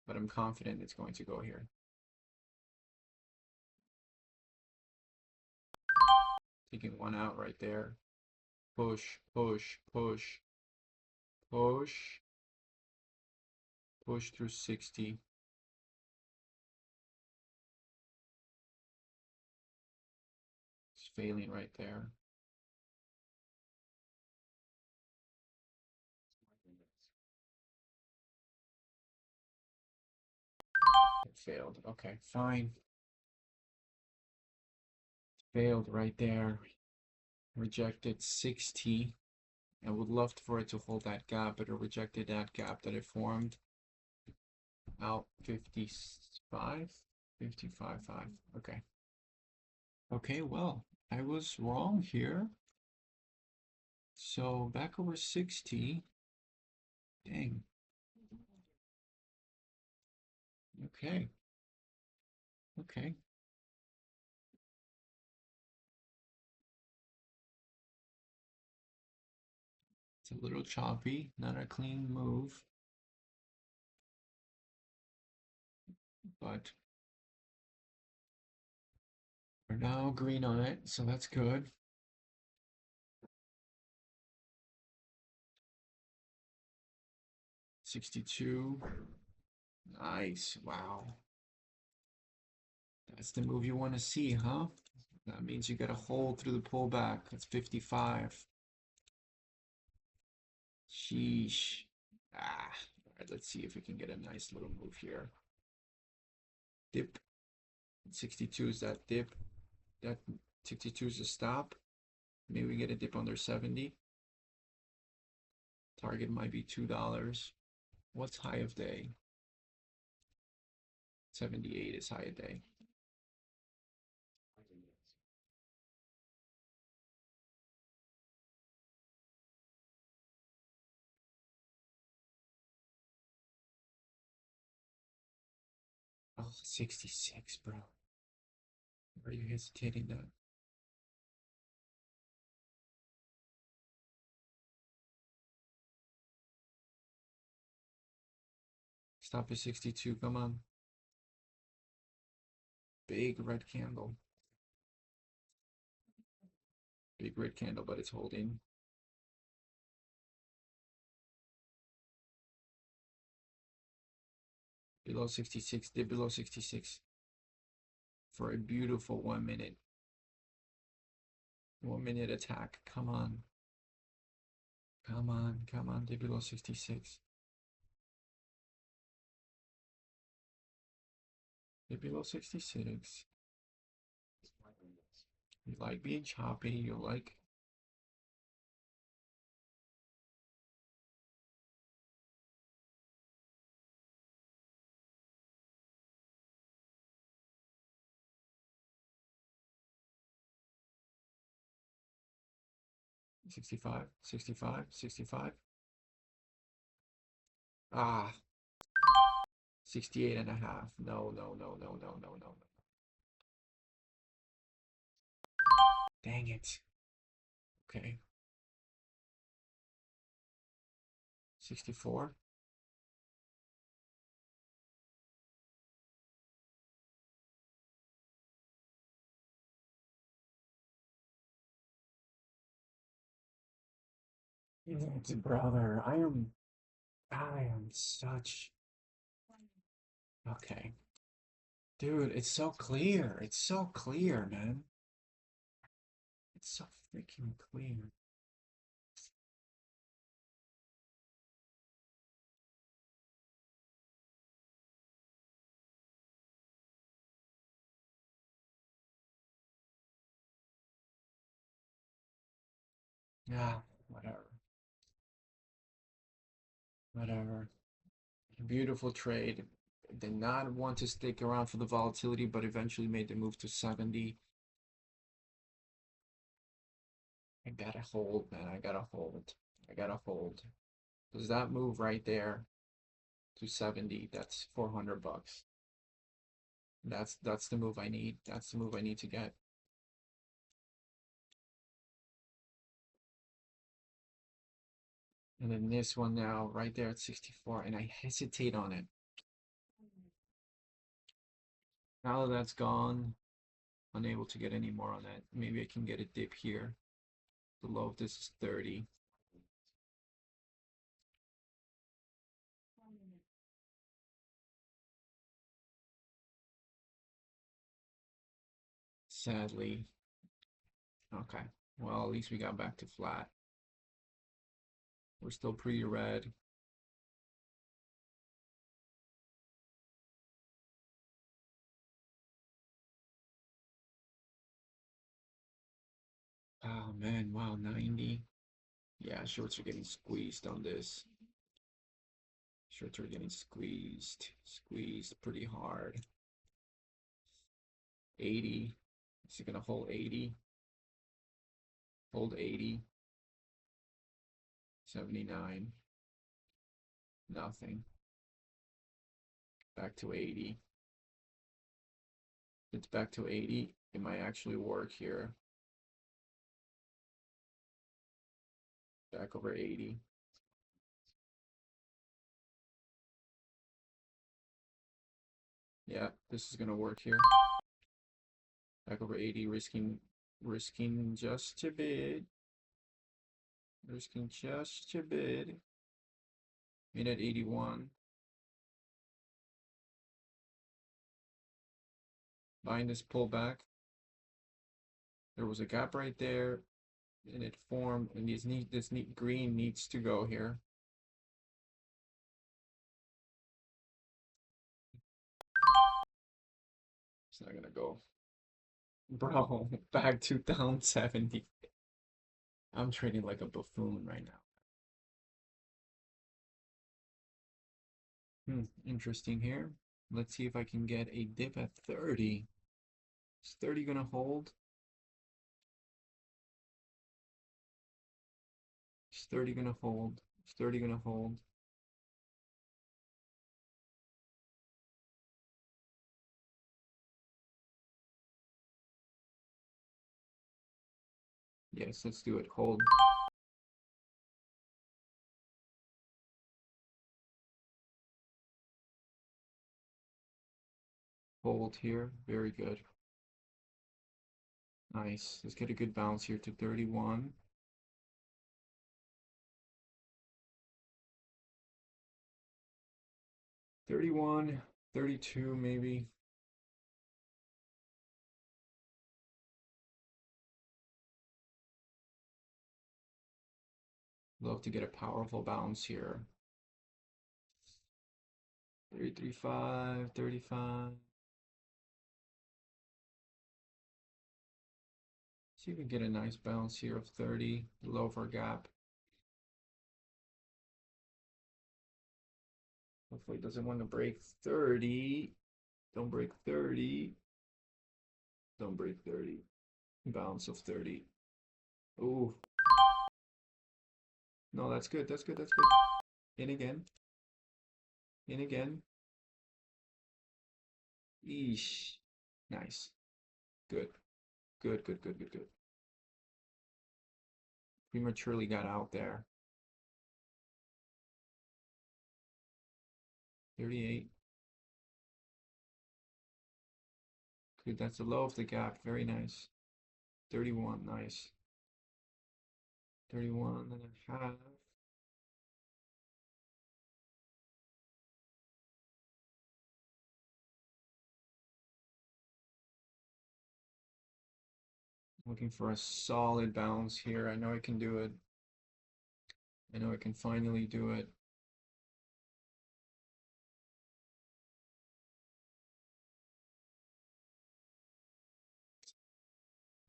but I'm confident it's going to go here. Taking one out right there. Push, push, push, push, push through 60. It's failing right there. It failed. Okay, fine. Failed right there. Rejected 60. I would love for it to hold that gap, but it rejected that gap that it formed. Out 55, 55.5. Okay. Okay, well, I was wrong here. So back over 60. Dang. Okay. Okay. It's a little choppy, not a clean move. But we're now green on it, so that's good. $62. Nice. Wow. That's the move you want to see, huh? That means you got to hold through the pullback. That's 55. Sheesh. Ah. All right, let's see if we can get a nice little move here. Dip. 62 is that dip. That 62 is a stop. Maybe we get a dip under 70. Target might be $2. What's high of day? 78 is high of day. Oh, 66, bro. Why are you hesitating that? Stop at 62, come on. Big red candle. Big red candle, but it's holding. Below 66, dip below 66. For a beautiful 1 minute. 1 minute attack. Come on. Come on, come on, dip below 66. Dip below 66. You like being choppy, you like 65, 65, 65. Ah, 68 and a half. No, no, no, no, no, no, no. Dang it. Okay. 64. Brother, I am such. Okay. Dude, it's so clear. It's so clear, man. It's so freaking clear. Yeah, whatever. Whatever. Beautiful trade. Did not want to stick around for the volatility, but eventually made the move to 70. I gotta hold, man. I gotta hold. I gotta hold. Because that move right there to 70, that's 400 bucks. That's the move I need. That's the move I need to get. And then this one now, right there at 64, and I hesitate on it. Now that that's gone, unable to get any more on that. Maybe I can get a dip here. The low of this is 30. Sadly. Okay. Well, at least we got back to flat. We're still pretty red. Oh man, wow, 90. Yeah, shorts are getting squeezed on this. Shorts are getting squeezed pretty hard. 80. Is it gonna hold 80? Hold 80. 79. Nothing. Back to 80. It's back to 80. It might actually work here. Back over 80. Yeah, this is gonna work here. Back over 80, risking just a bit. Risking just a bit. Minute 81. Buying this pullback. There was a gap right there, and it formed, and this green needs to go here. It's not gonna go. Bro, back to down 70. I'm trading like a buffoon right now. Interesting here. Let's see if I can get a dip at 30. Is 30 gonna hold? Is 30 gonna hold? Is 30 gonna hold? Yes, let's do it. Hold. Hold here. Very good. Nice. Let's get a good bounce here to 31. 31, 32 maybe. Love to get a powerful bounce here. 33.5, 35. See if we can get a nice bounce here of 30, low for gap. Hopefully it doesn't want to break 30. Don't break 30. Don't break 30. Bounce of 30. Ooh. No, that's good. That's good. That's good. In again. In again. Eesh. Nice. Good. Good, good, good, good, good. Prematurely got out there. 38. Good, that's the low of the gap. Very nice. 31, nice. 31 and a half. Looking for a solid bounce here. I know I can do it. I know I can finally do it.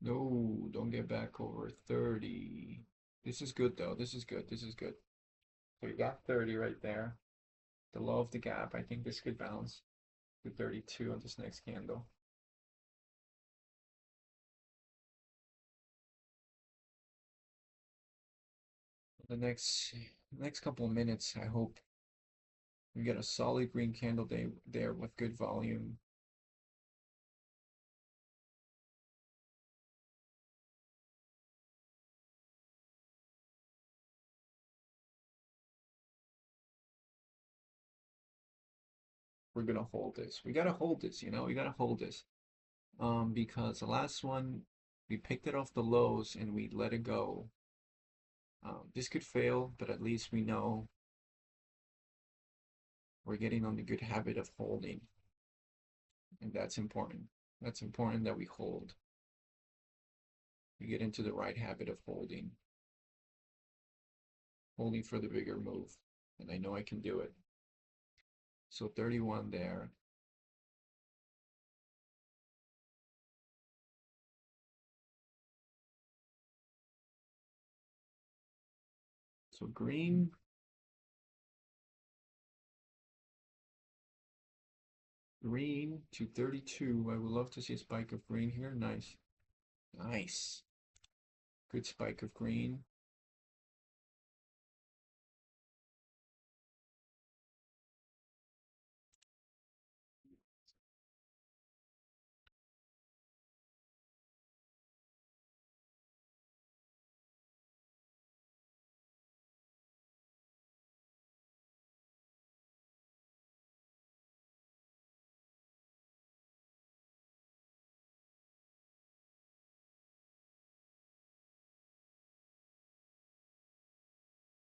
No, don't get back over 30. This is good though. This is good. This is good. So you got 30 right there. The low of the gap. I think this could bounce to 32 on this next candle. The next couple of minutes, I hope we get a solid green candle day there with good volume. we're gonna hold this. We gotta hold this, you know, we gotta hold this. Because the last one, we picked it off the lows and we let it go. This could fail, but at least we know we're getting on the good habit of holding. And that's important. That's important that we hold. We get into the right habit of holding. Holding for the bigger move. And I know I can do it. So 31 there. So green. Green to 32. I would love to see a spike of green here. Nice. Nice. Good spike of green.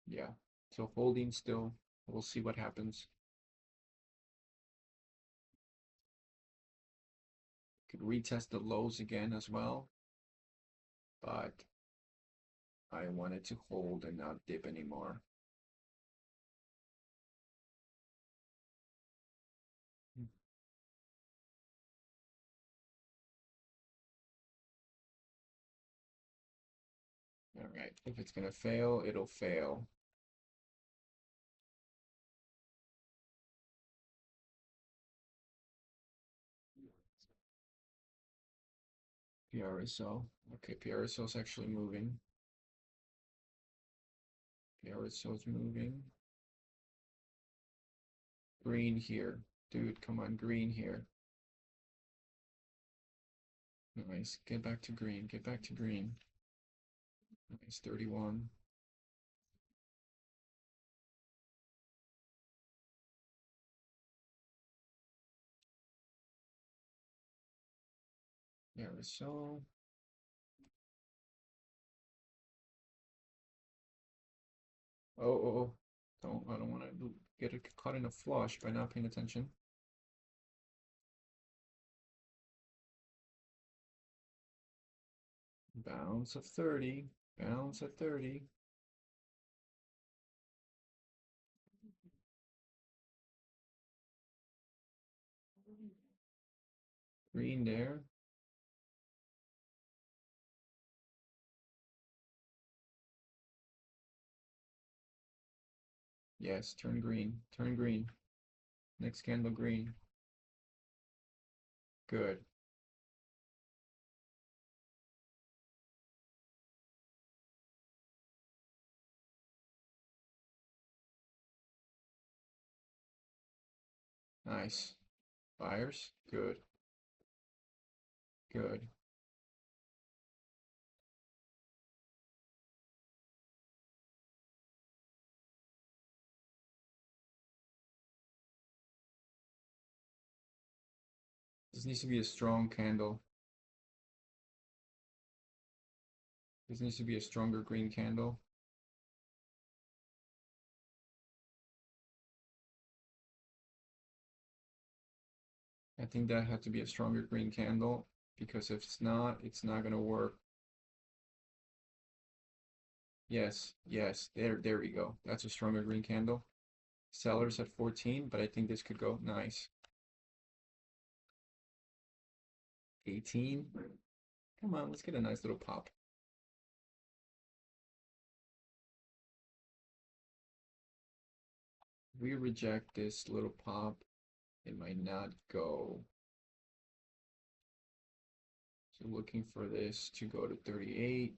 Yeah. So holding still. We'll see what happens. Could retest the lows again as well. But I wanted to hold and not dip anymore. All right. If it's going to fail, it'll fail. PRSO. Okay, PRSO is actually moving. PRSO is moving. Green here. Dude, come on, green here. Nice. Get back to green. Get back to green. Nice. 31. PRSO. Oh. I don't want to get it caught in a flush by not paying attention. Bounce of 30. Bounce at 30. Green there. Yes, turn green. Turn green. Next candle green. Good. Nice. Buyers. Good. Good. This needs to be a strong candle. This needs to be a stronger green candle. I think that had to be a stronger green candle because if it's not going to work. Yes, there we go. That's a stronger green candle. Sellers at 14, but I think this could go nice. 18. Come on, let's get a nice little pop. If we reject this little pop, it might not go. So looking for this to go to 38.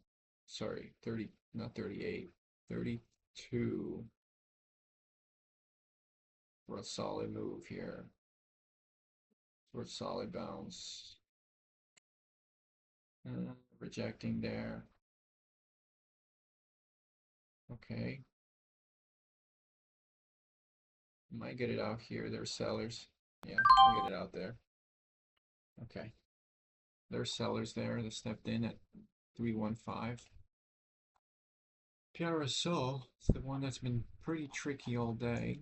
Sorry, 30, not 38, 32 for a solid move here. For a solid bounce. Rejecting there. Okay. Might get it out here. They're sellers. Yeah, I'll get it out there. Okay. There's sellers there that stepped in at 315. PRSO is the one that's been pretty tricky all day.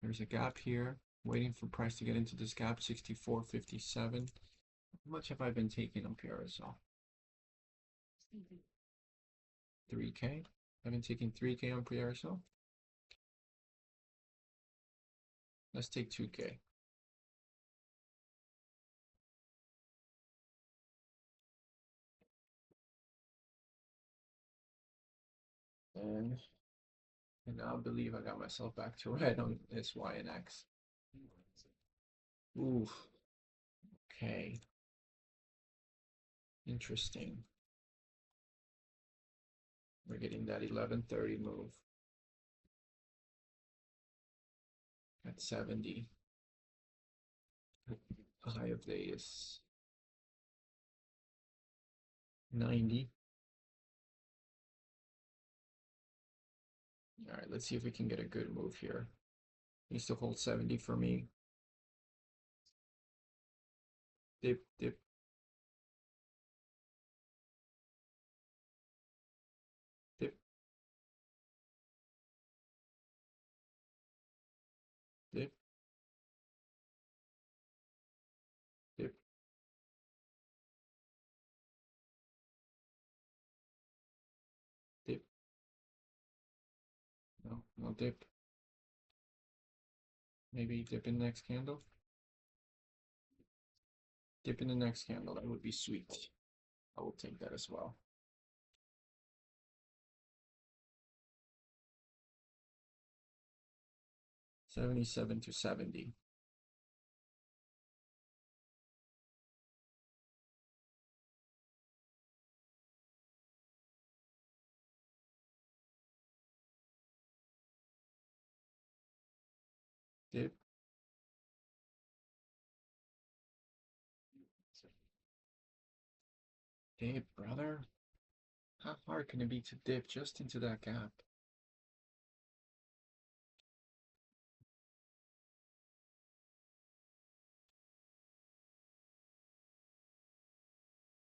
There's a gap here, waiting for price to get into this gap, 64.57. How much have I been taking on PRSO? 3K? I've been taking 3K on PRSO. Let's take 2K. And I believe I got myself back to red on SYNX. Oof. Okay. Interesting. We're getting that 1130 move at 70. The high of day is 90. All right, let's see if we can get a good move here. Needs to hold 70 for me. Dip, dip. Dip. Dip. Dip. Dip. No, no dip. Maybe dip in the next candle. Dip in the next candle. That would be sweet. I will take that as well. 77 to 70. Dip. Dip, brother. How hard can it be to dip just into that gap?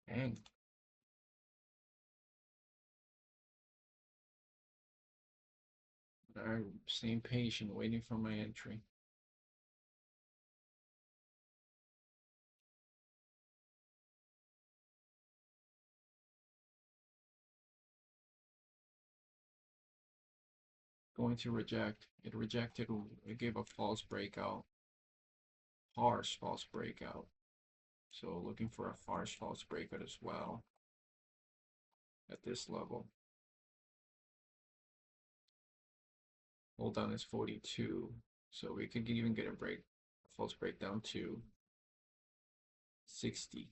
Dang. I'm staying patient, waiting for my entry. Going to reject. It rejected. It gave a false breakout. Harsh false breakout. So looking for a harsh false breakout as well at this level. Hold down is 42. So we could even get a false breakdown to 60.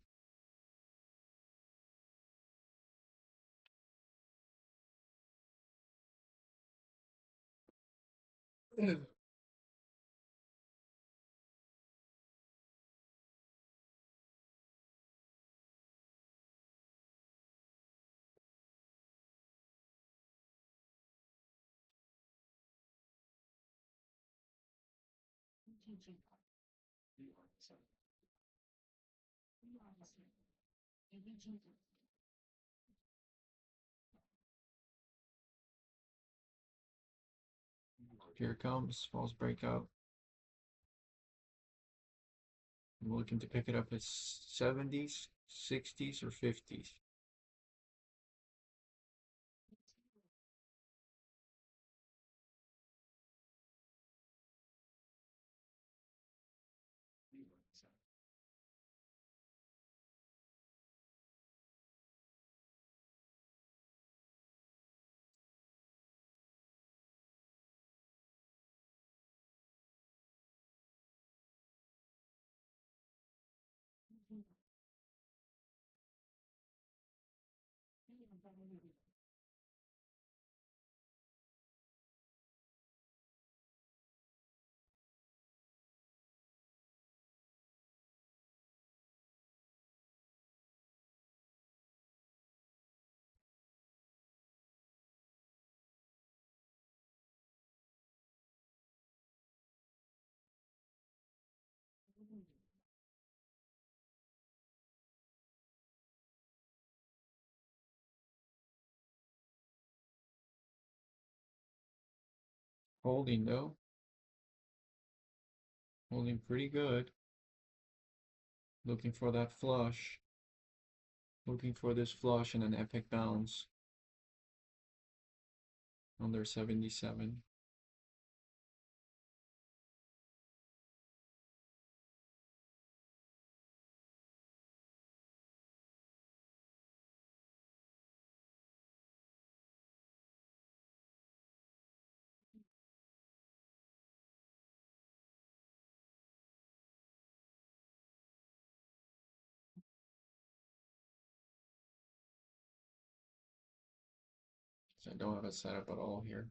Here it comes, false breakout. I'm looking to pick it up at 70s, 60s, or 50s. Holding though. Holding pretty good. Looking for that flush. Looking for this flush and an epic bounce. Under 77. So I don't have a setup at all here.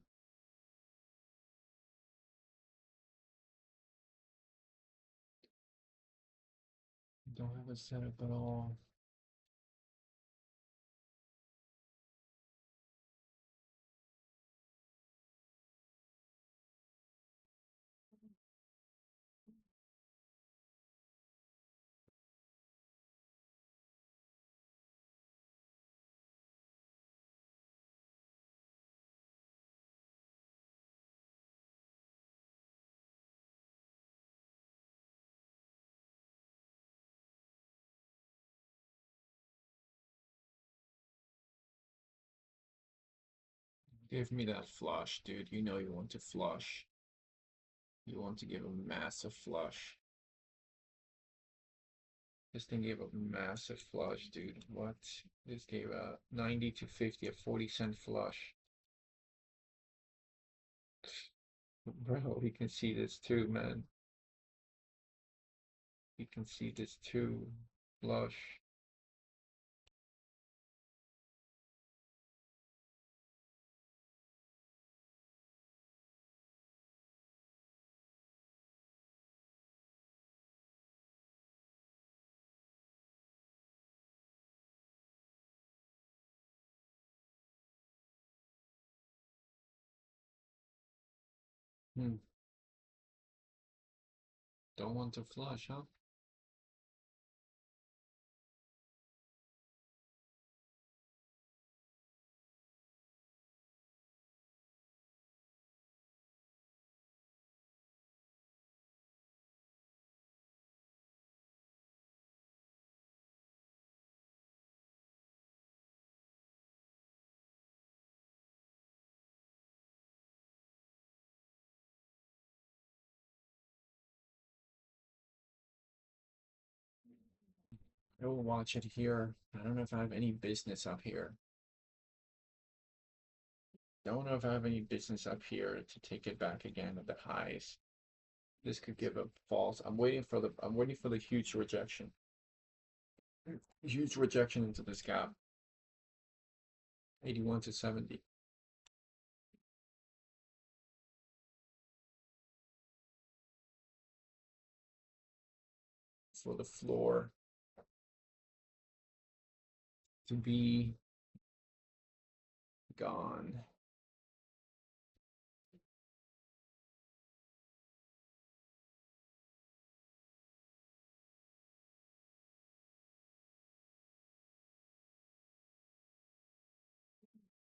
Don't have a setup at all. Give me that flush, dude. You know you want to flush. You want to give a massive flush. This thing gave a massive flush, dude. What? This gave a 90 to 50, a 40-cent flush. Bro, we can see this too, man. We can see this too. Flush. Hmm. Don't want to flush, huh? I will watch it here. I don't know if I have any business up here. Don't know if I have any business up here to take it back again at the highs. This could give a false. I'm waiting for the huge rejection. Huge rejection into this gap. 81 to 70. For the floor to be gone.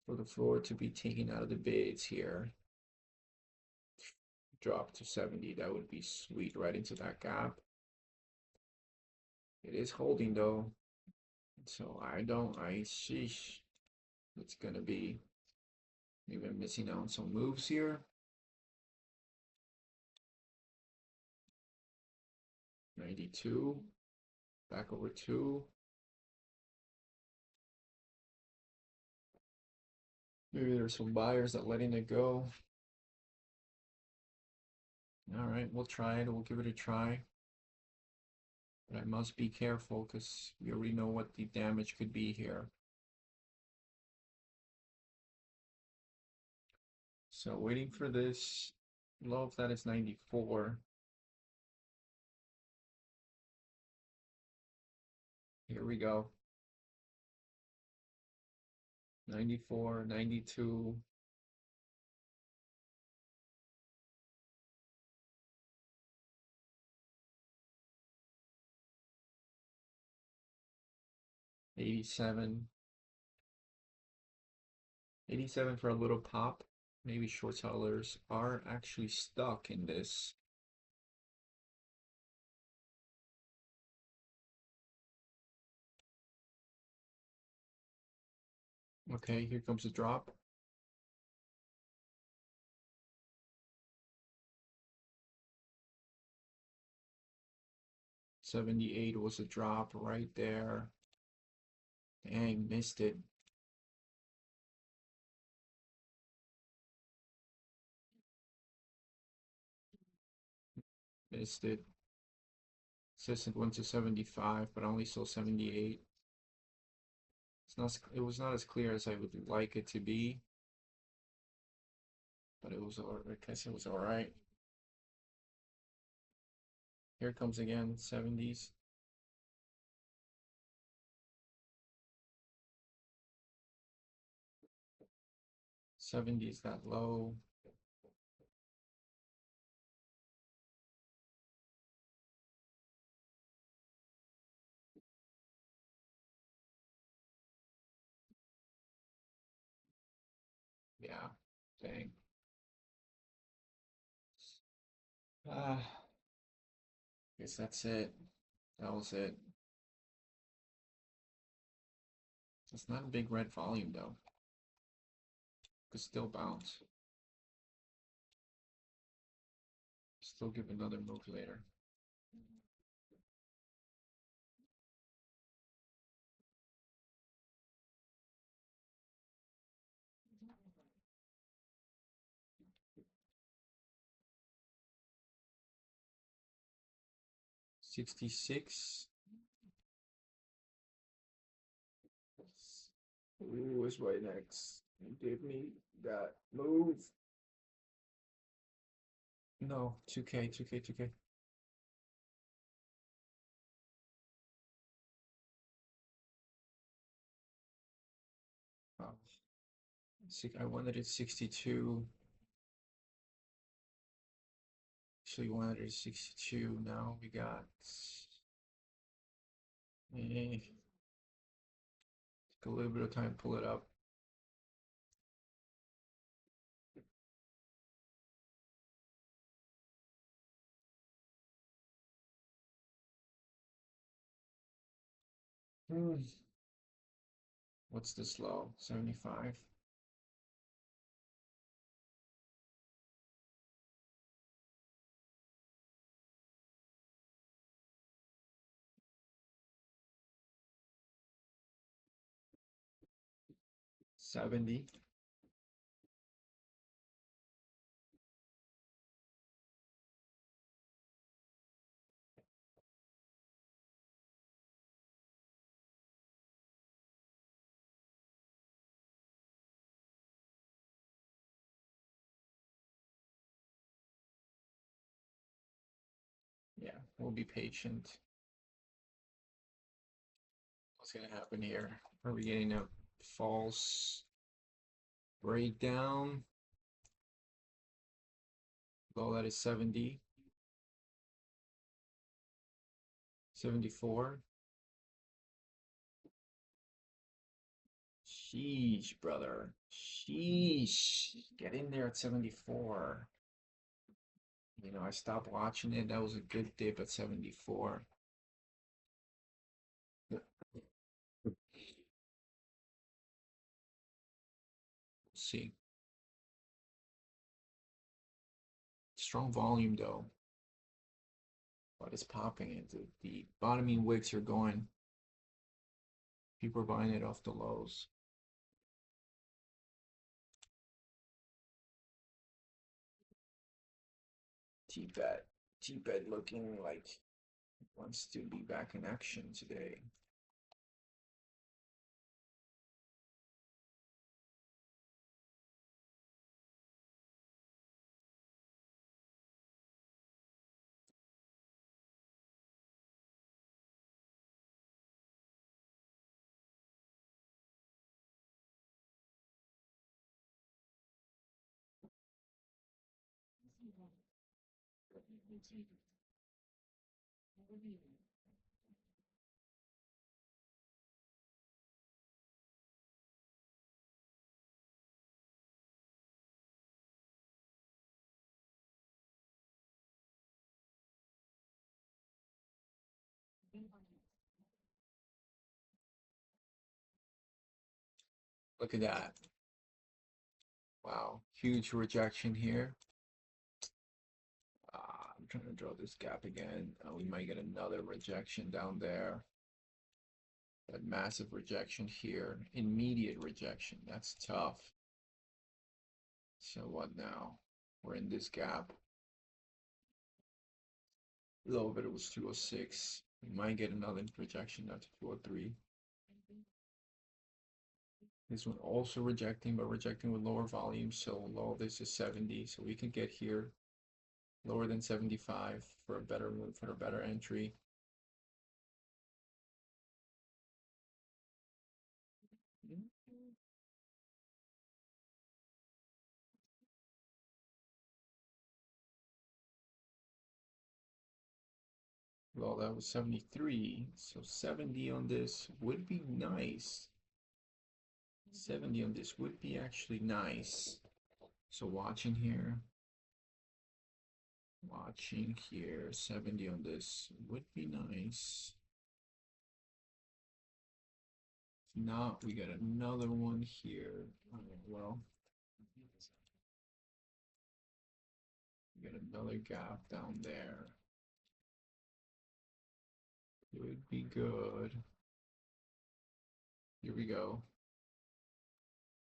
For the floor to be taken out of the bids here. Drop to 70. That would be sweet, right into that gap. It is holding though. So I see it's gonna be even missing out on some moves here. 92. Back over 2. Maybe there's some buyers that letting it go. All right, we'll try it. We'll give it a try. But I must be careful because we already know what the damage could be here. So waiting for this. Low of that is 94. Here we go. 94, 92. $87. $87 for a little pop. maybe short sellers are actually stuck in this. Okay, here comes a drop. 78 was a drop right there. Dang, missed it. Missed it. Says it went to 75, but I only saw 78. It was not as clear as I would like it to be, but it was I guess it was all right. Here it comes again, 70s. 70s that low. Yeah, dang. Guess that's it. That was it. It's not a big red volume though. Could still bounce. Still give another move later. $66. Ooh, it's right next. Give me that move. No, 2K, 2K, 2K. Oh, I wanted it 62. Actually wanted it 62. Now we got take a little bit of time to pull it up. What's this low? 75. $70. Yeah, we'll be patient. What's gonna happen here? Are we getting a false breakdown? Low that is 70. 74. Sheesh, brother. Sheesh. Get in there at 74. You know, I stopped watching it. That was a good dip at 74. See. Strong volume though. But it's popping into the bottoming wicks are going. People are buying it off the lows. TPET. TPET looking like wants to be back in action today. Look at that. Wow, huge rejection here. I'm trying to draw this gap again. We might get another rejection down there. That massive rejection here. Immediate rejection. That's tough. So what now? We're in this gap. Low of it was 206. We might get another rejection down to 203. This one also rejecting, but rejecting with lower volume. So low of this is 70. So we can get here lower than 75 for a better move, for a better entry. Well, that was 73. So 70 on this would be nice. 70 on this would be actually nice. So watching here, 70 on this would be nice. If not, we got another one here. Well, we got another gap down there. Would be good. Here we go.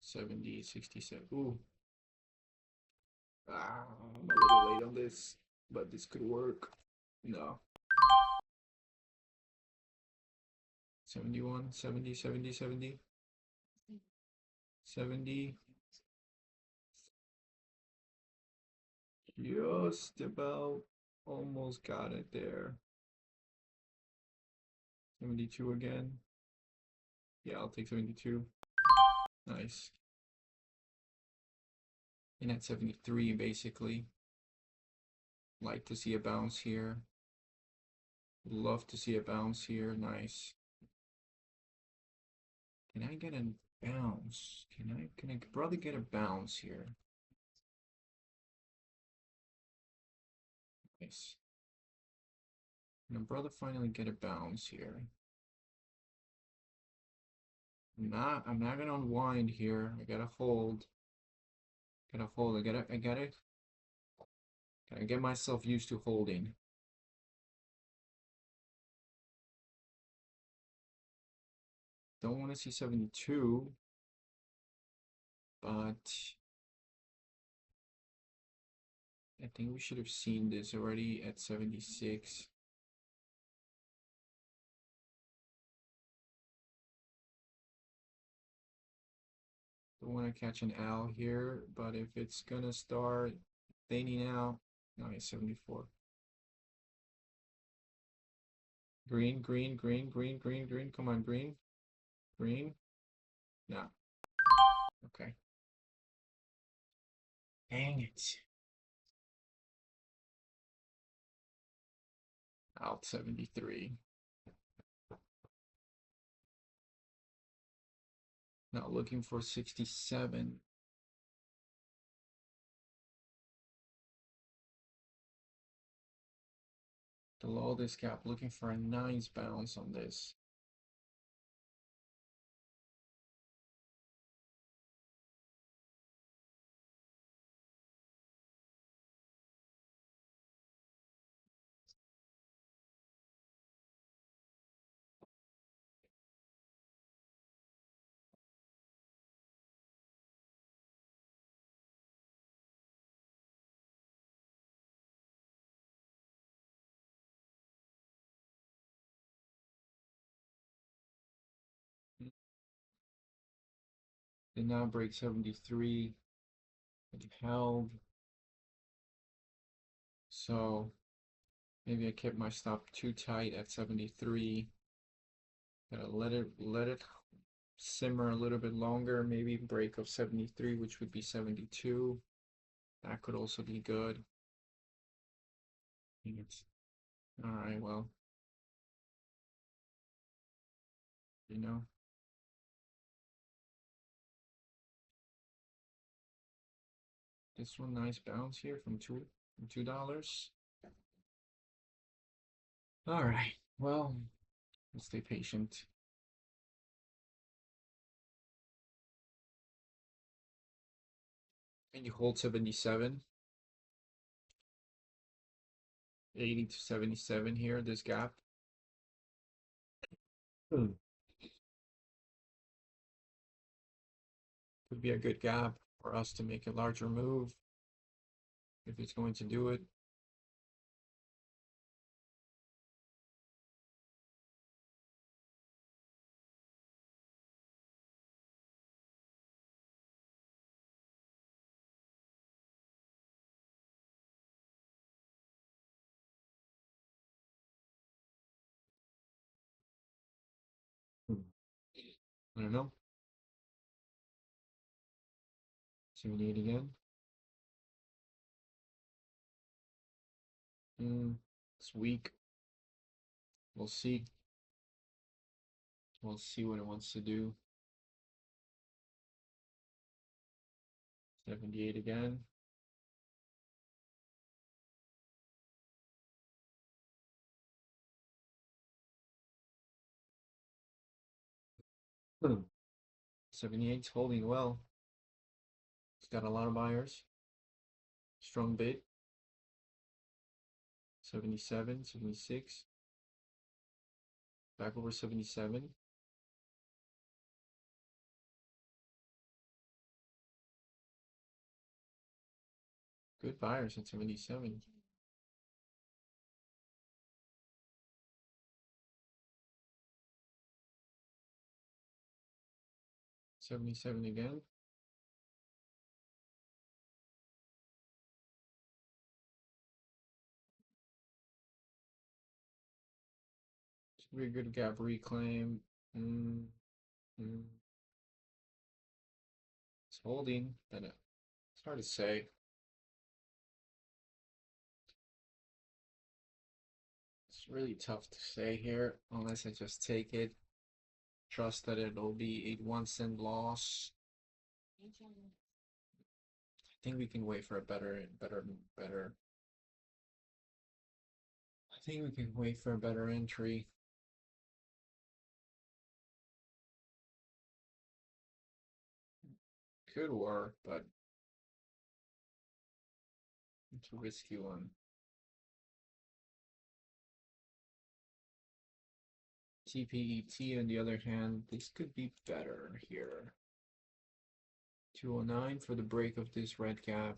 70, 67. Ooh. I'm a little late on this, but this could work. No. 71, 70, 70, 70. 70. Just about almost got it there. 72 again. Yeah, I'll take 72. Nice. And at 73, basically. Like to see a bounce here. Love to see a bounce here. Nice. Can I get a bounce? Can I probably get a bounce here? Nice. Can a brother finally get a bounce here? I'm not gonna unwind here. I gotta hold. Gotta hold. I gotta get myself used to holding. Don't want to see 72, but I think we should have seen this already at 76. Don't want to catch an L here, but if it's gonna start fading out, nice, 74. Green, green, green, green, green, green. Come on, green. Green. No. Okay. Dang it. Out 73. Now looking for 67. Below this gap, looking for a nice bounce on this. Did not break 73. It held. So maybe I kept my stop too tight at 73. Gotta let it simmer a little bit longer. Maybe break of 73, which would be 72. That could also be good. All right, well, you know, this one nice bounce here from $2. All right, well, let's stay patient. and you hold 77, 80 to 77 here, this gap. Could be a good gap for us to make a larger move if it's going to do it. I don't know. 78 again. It's weak. We'll see. We'll see what it wants to do. 78 again. Hmm. 78's holding well. It's got a lot of buyers. Strong bid. 77, 76. Back over 77. Good buyers at 77. 77 again. Should be a good gap reclaim. It's holding. Then it's hard to say. It's really tough to say here unless I just take it. Trust that it'll be a 1 cent loss. I think we can wait for a better. I think we can wait for a better entry. Could work, but it's a risky one. TPET, on the other hand, this could be better here. 209 for the break of this red gap.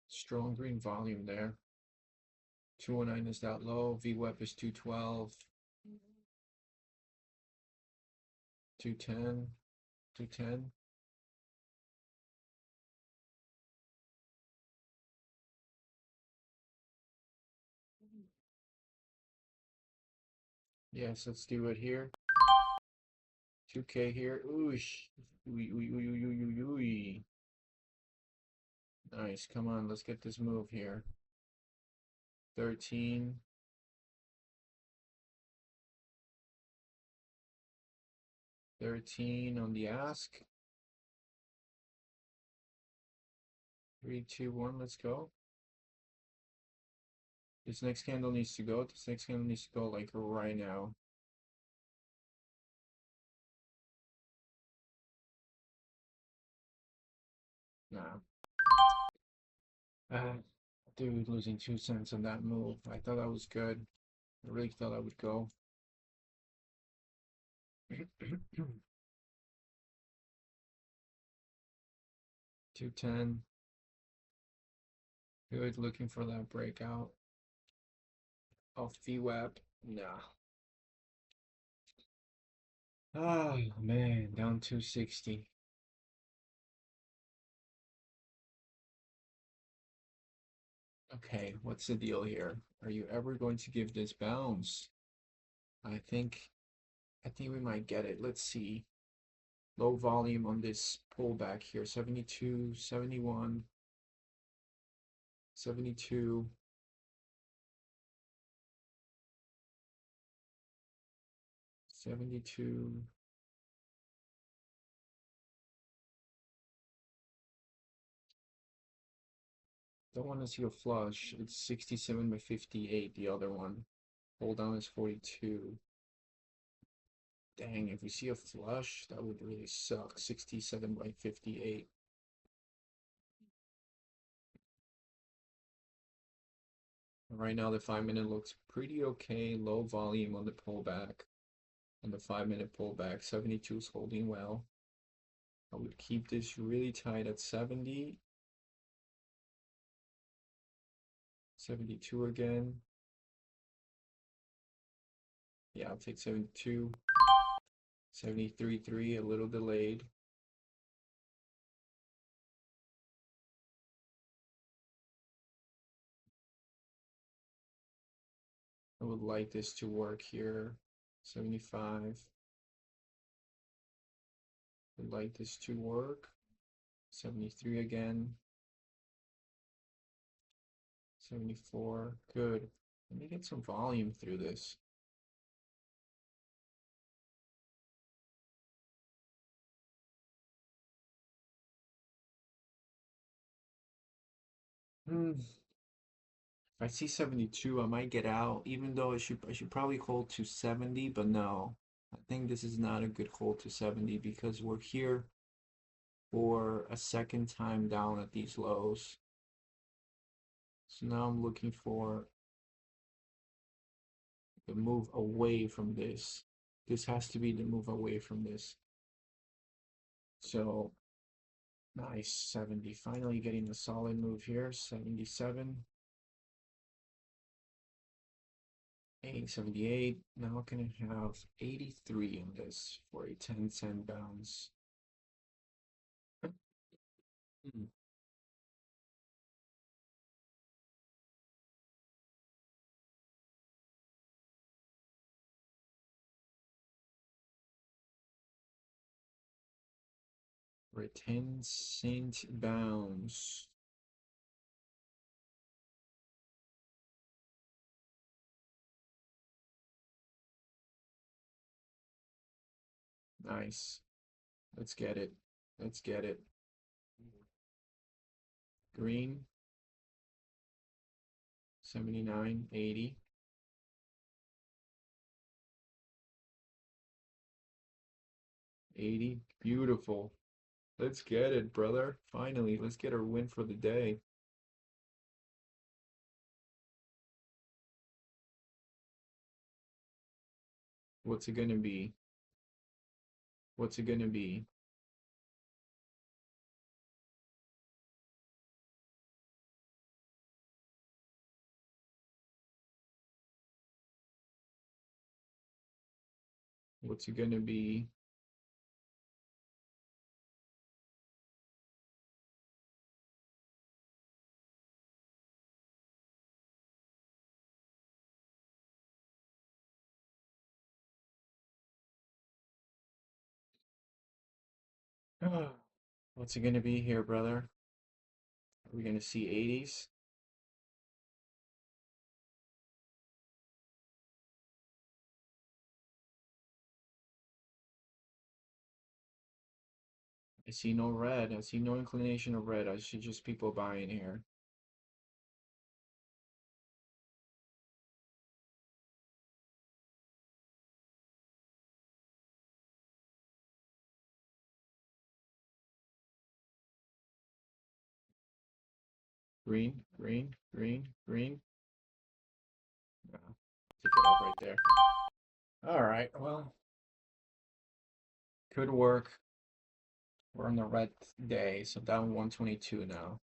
Strong green volume there. 209 is that low. VWAP is 212. 210. 210. Yes, let's do it here. 2K here. Oosh. Nice. Come on, let's get this move here. 13. 13 on the ask. 3, 2, 1, let's go. This next candle needs to go. This next candle needs to go like right now. Nah. Dude, losing 2 cents on that move. I thought that was good. I really thought I would go. 210. Good, looking for that breakout of VWAP. Nah. Oh man, down 260. Okay, what's the deal here? Are you ever going to give this bounce? I think we might get it. Let's see. Low volume on this pullback here. 72, 71, 72. 72. Don't want to see a flush. It's 67 by 58, the other one. Hold down is 42. Dang, if we see a flush, that would really suck. 67 by 58. Right now, the 5-minute looks pretty okay. Low volume on the pullback. On the 5-minute pullback, 72 is holding well. I would keep this really tight at 70. 72 again. Yeah, I'll take 72. 73.3, a little delayed. I would like this to work here. 75. Would like this to work. 73 again. 74. Good. Let me get some volume through this. If I see 72, I might get out, even though I should probably hold to 70, but no. I think this is not a good hold to 70 because we're here for a second time down at these lows. So now I'm looking for the move away from this. This has to be the move away from this. So nice, 70. Finally getting a solid move here. 77. 78. Now can I have 83 on this for a 10-cent bounce? For a 10-cent bounce. Nice. Let's get it. Let's get it. Green. 79, 80. 80. Beautiful. Let's get it, brother. Finally, let's get our win for the day. What's it gonna be? What's it gonna be? What's it gonna be? What's it gonna be here, brother? Are we gonna see 80s? I see no red. I see no inclination of red. I see just people buying here. Green, green, green, green. No, take it off right there. All right, well, could work. We're on the red day, so down 122 now.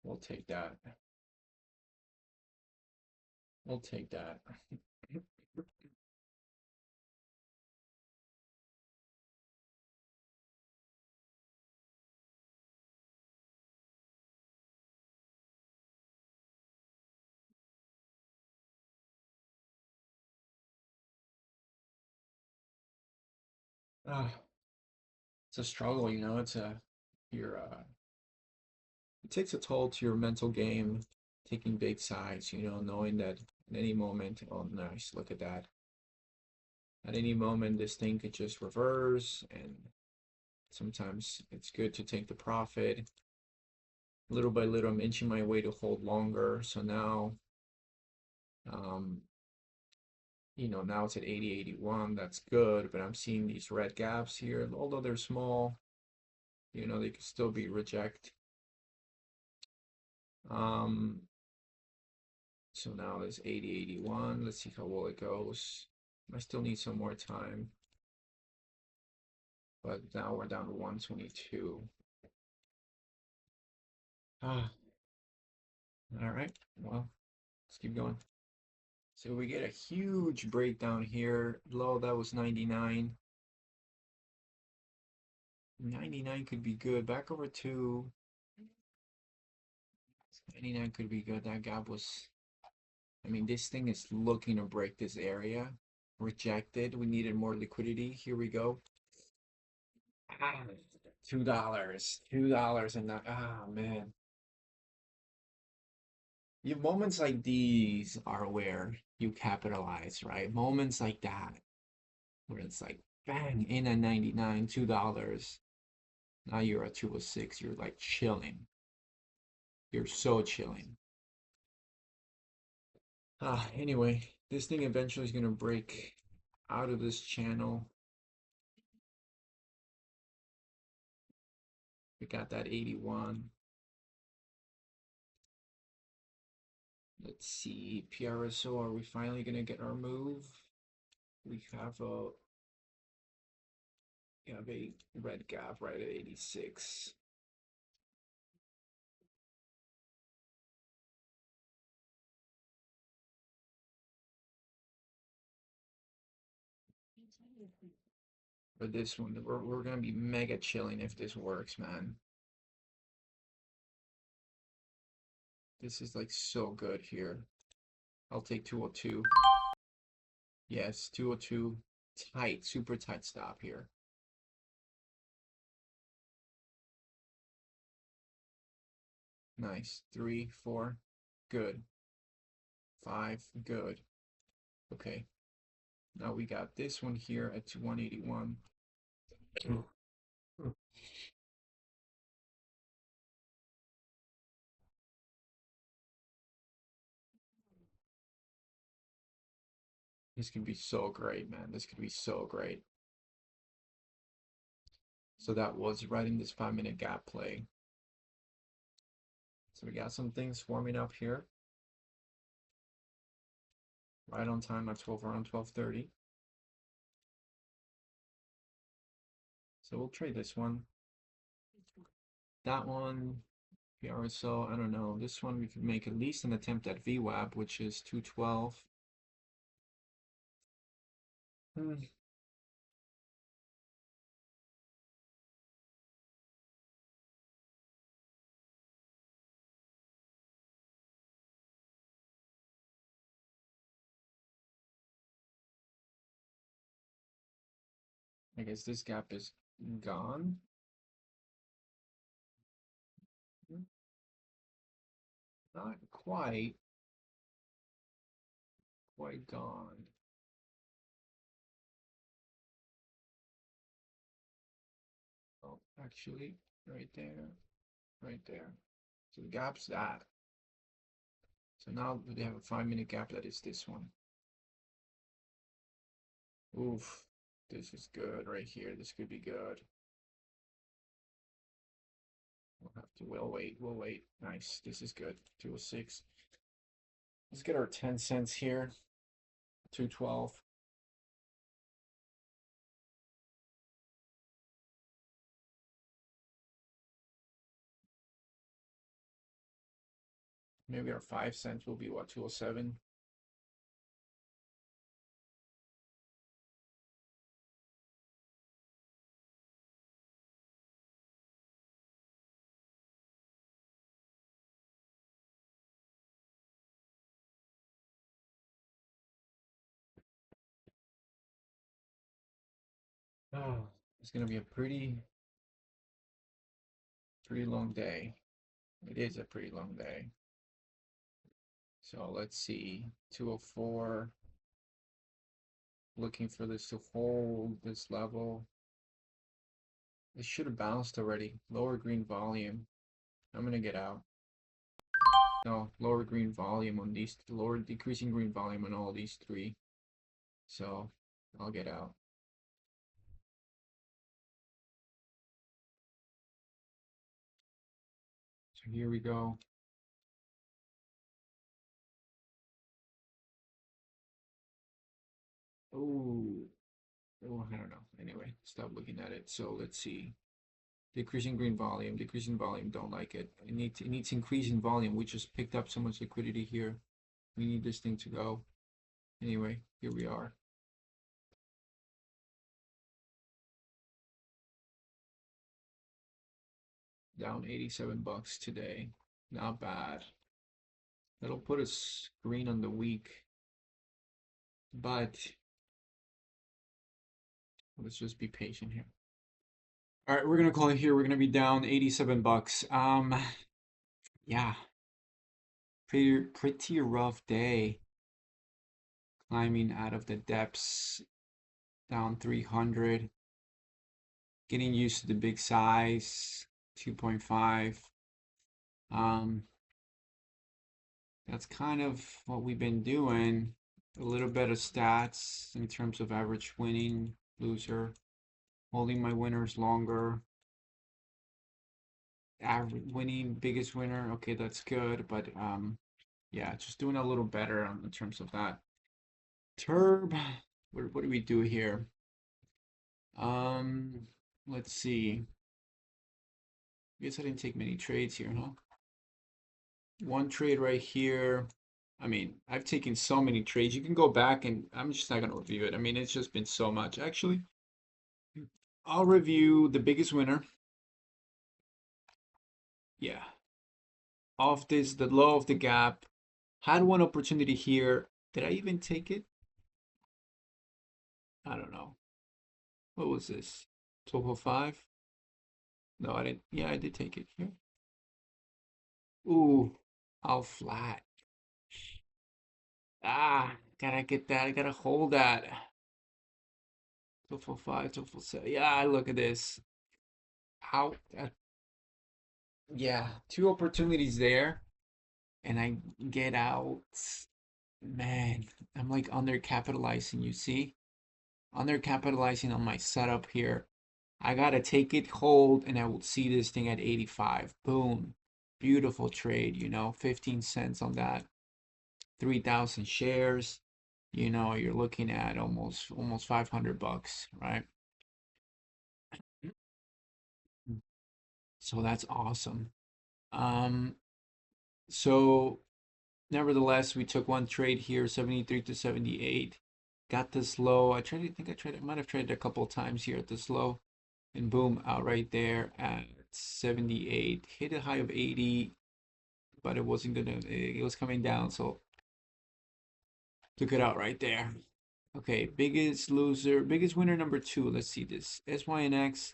We'll take that. We'll take that. Ah, it's a struggle, you know. It's a you're it takes a toll to your mental game, taking big sides, you know, knowing that at any moment, oh nice, look at that. At any moment this thing could just reverse, and sometimes it's good to take the profit. little by little, I'm inching my way to hold longer. So now, um, now it's at 80, 81. That's good, but I'm seeing these red gaps here. Although they're small, they could still be reject. Um, so now there's 80, 81. Let's see how well it goes. I still need some more time, but now we're down to 122. Ah, all right. Well, let's keep going. So we get a huge breakdown here. Low, that was 99. 99 could be good. Back over to 99 could be good. That gap was, I mean, this thing is looking to break this area. Rejected. We needed more liquidity. Here we go. Ah, $2. $2 and that. Ah, man. Moments like these are where you capitalize, right? Moments like that, where it's like, bang, in at 99, $2. Now you're at 206. You're like chilling. You're so chilling. Anyway, this thing eventually is going to break out of this channel. We got that 81. Let's see, PRSO, are we finally going to get our move? We have a red gap right at 86. But this one, we're going to be mega chilling if this works, man. This is like so good here. I'll take 202. Yes, 202. Tight, super tight stop here. Nice. 3, 4. Good. 5. Good. Okay. Now we got this one here at 181. This could be so great, man. This could be so great. So that was right in this 5-minute gap play. So we got some things forming up here. Right on time at around 12:30. So we'll trade this one. That one, PRSO, I don't know. This one we could make at least an attempt at VWAP, which is 212. I guess this gap is gone. Not quite gone. Oh, actually, right there, right there. So the gap's that. So now they have a 5-minute gap that is this one. Oof, this is good right here. This could be good. We'll wait, we'll wait. Nice, this is good. 206. Let's get our 10 cents here. 212. Maybe our 5 cents will be what, 207? Oh, it's gonna be a pretty long day. It is a pretty long day. So let's see, 204. Looking for this to hold this level. It should have bounced already. Lower green volume. I'm gonna get out. No, lower green volume on these, lower decreasing green volume on all these three. So I'll get out. So here we go. Oh, oh, I don't know. Anyway, stop looking at it. So let's see. Decreasing green volume, decreasing volume, don't like it. It needs increasing volume. We just picked up so much liquidity here. We need this thing to go. Anyway, here we are. Down 87 bucks today. Not bad. That'll put us green on the week. But let's just be patient here. All right, we're gonna call it here. We're gonna be down 87 bucks. Yeah, pretty rough day. Climbing out of the depths, down 300. Getting used to the big size, 2.5. That's kind of what we've been doing. A little bit of stats in terms of average winning, loser, holding my winners longer. Average winning, biggest winner. Okay, that's good, but yeah, just doing a little better in terms of that. TURB, what do we do here? Let's see. I guess I didn't take many trades here, huh? One trade right here. I mean, I've taken so many trades. You can go back and I'm just not gonna review it. I mean, it's just been so much. Actually, I'll review the biggest winner. Yeah. Off this, the low of the gap. Had one opportunity here. Did I even take it? I don't know. What was this? 1205? No, I didn't. Yeah, I did take it here. Ooh, all flat. Ah, gotta get that. I gotta hold that. 1205, 1207. Yeah, look at this. How? Yeah, two opportunities there, and I get out. Man, I'm like undercapitalizing, you see? Undercapitalizing on my setup here. I gotta take it, hold, and I will see this thing at 85. Boom. Beautiful trade, 15 cents on that. 3,000 shares. You're looking at almost 500 bucks, right? So that's awesome. Um, so nevertheless, we took one trade here, 73 to 78. Got this low. I might have traded a couple of times here at this low. And boom, out right there at 78. Hit a high of 80, but it wasn't gonna, it was coming down, so took it out right there. Okay, biggest loser, biggest winner number two. Let's see this. SYNX.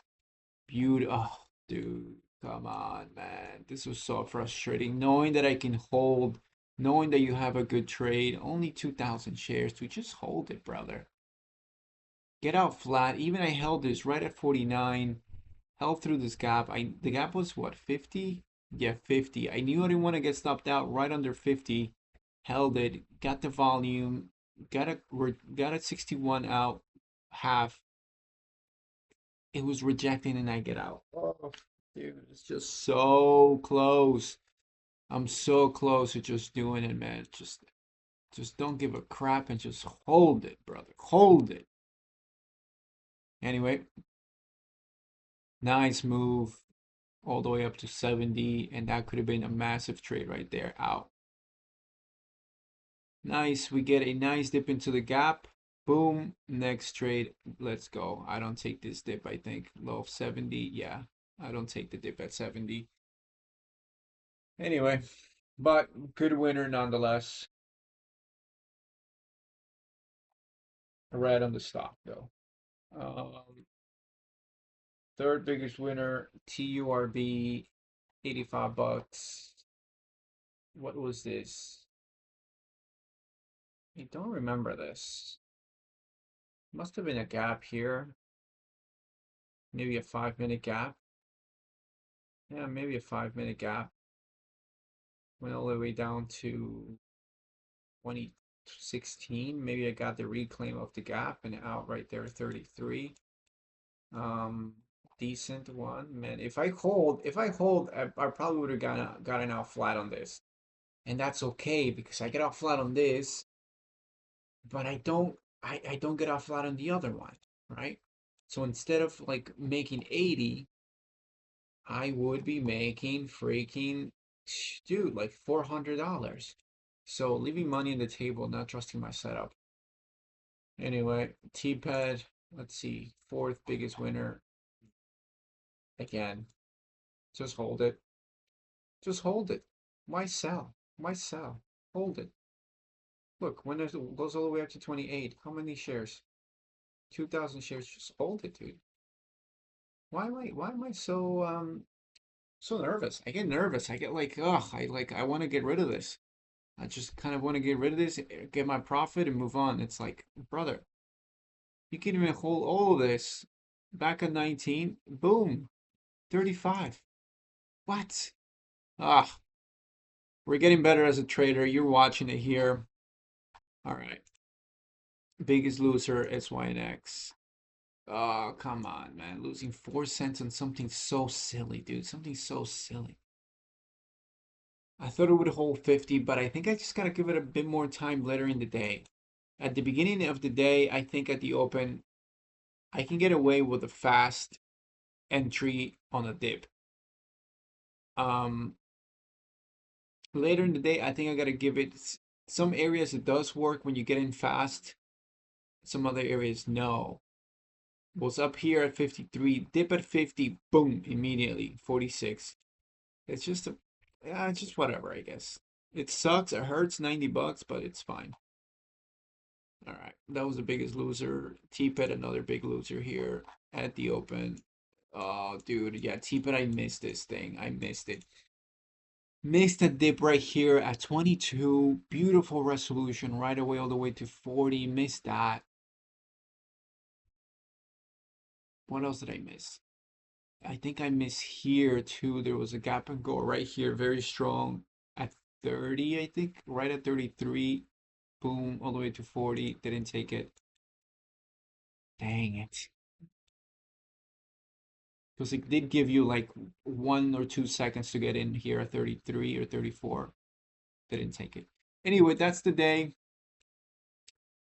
Beautiful. Oh, dude, come on, man. This was so frustrating. Knowing that I can hold, knowing that you have a good trade, only 2,000 shares to just hold it, brother. Get out flat. Even I held this right at 49. Held through this gap. The gap was what, 50? Yeah, 50. I knew I didn't want to get stopped out right under 50. Held it, got the volume, got a 61 out half. It was rejecting and I get out. Oh, dude, it's just so close. I'm so close to just doing it, man. Just don't give a crap and just hold it, brother. Hold it. Anyway, nice move all the way up to 70, and that could have been a massive trade right there. Out. Nice. We get a nice dip into the gap. Boom. Next trade. Let's go. I don't take this dip, I think. Low of 70. Yeah, I don't take the dip at 70. Anyway, but good winner nonetheless. Red on the stock though. Um, third biggest winner, TURB, 85 bucks. What was this? I don't remember this. Must have been a gap here. Maybe a 5-minute gap. Yeah, maybe a 5 minute gap. Went all the way down to 2016. Maybe I got the reclaim of the gap and out right there, 33. Um, Decent one, man. If I hold, I probably would have gotten out flat on this, and that's okay because I get out flat on this, but I don't get out flat on the other one, right? So instead of like making 80, I would be making freaking, dude, like $400. So leaving money on the table, not trusting my setup. Anyway, TPET, let's see, fourth biggest winner again. Just hold it. Just hold it. Why sell? Why sell? Hold it. Look, when it goes all the way up to 28, how many shares? 2,000 shares. Just hold it, dude. Why am I so nervous? I get nervous. I get like, ugh, I want to get rid of this. I just kind of want to get rid of this, get my profit and move on. It's like, brother, you can even hold all of this back at 19, boom, 35. What? Ah, we're getting better as a trader. You're watching it here. All right. Biggest loser, SYNX. Oh, come on, man. Losing 4 cents on something so silly, dude. Something so silly. I thought it would hold 50, but I think I just gotta give it a bit more time later in the day. At the beginning of the day, I think at the open, I can get away with a fast entry on a dip. Um, Later in the day, I think I gotta give it some areas it does work when you get in fast. Some other areas no. Was up here at 53, dip at 50, boom, immediately 46. It's just a, yeah, it's just whatever, I guess. It sucks. It hurts, $90, but it's fine. All right, that was the biggest loser. TPET, another big loser here at the open. Oh, dude, yeah, TPET, I missed this thing. I missed it. Missed a dip right here at 22. Beautiful resolution right away, all the way to 40. Missed that. What else did I miss? I think I missed here too. There was a gap and go right here, very strong at 30, I think, right at 33. Boom, all the way to 40. Didn't take it. Dang it. Because it did give you like 1 or 2 seconds to get in here at 33 or 34. Didn't take it. Anyway, that's the day.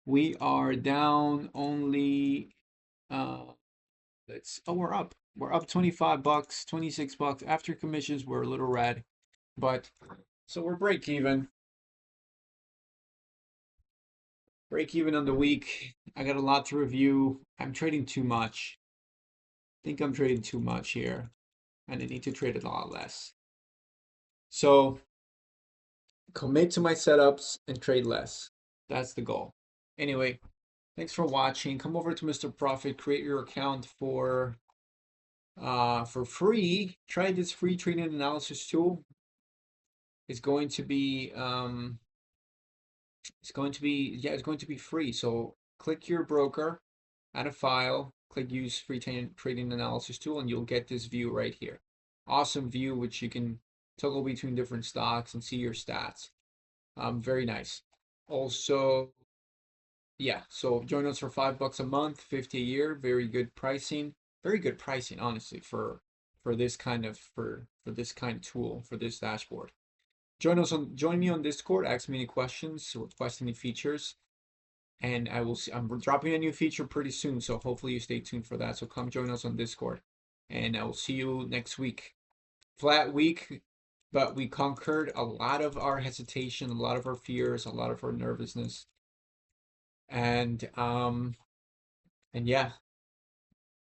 We are down only let's oh we're up. We're up $25, $26. After commissions, we're a little red. But so we're break even. Break even on the week. I got a lot to review. I'm trading too much. I think I'm trading too much here. And I need to trade a lot less. So commit to my setups and trade less. That's the goal. Anyway, thanks for watching. Come over to Mr. Profit, create your account for free. Try this free trading analysis tool. It's going to be it's going to be free. So click your broker, add a file, click use free trading analysis tool, and you'll get this view right here. Awesome view, which you can toggle between different stocks and see your stats. Very nice. Also, yeah, so join us for $5 a month, 50 a year. Very good pricing. Very good pricing, honestly, for this kind of for this kind of tool, for this dashboard. Join me on Discord, ask me any questions, request any features, and I will see. I'm dropping a new feature pretty soon, so hopefully you stay tuned for that. So come join us on Discord, and I will see you next week. Flat week, but we conquered a lot of our hesitation, a lot of our fears, a lot of our nervousness, and yeah,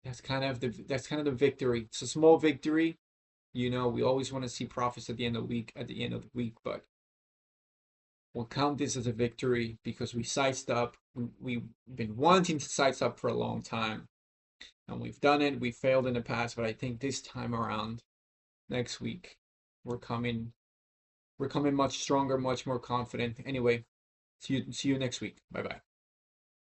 that's kind of the victory. It's a small victory. You know, we always want to see profits at the end of the week, but we'll count this as a victory because we sized up. We've been wanting to size up for a long time, and we've done it. We failed in the past, but I think this time around, next week, we're coming much stronger, much more confident. Anyway, see you next week. Bye bye.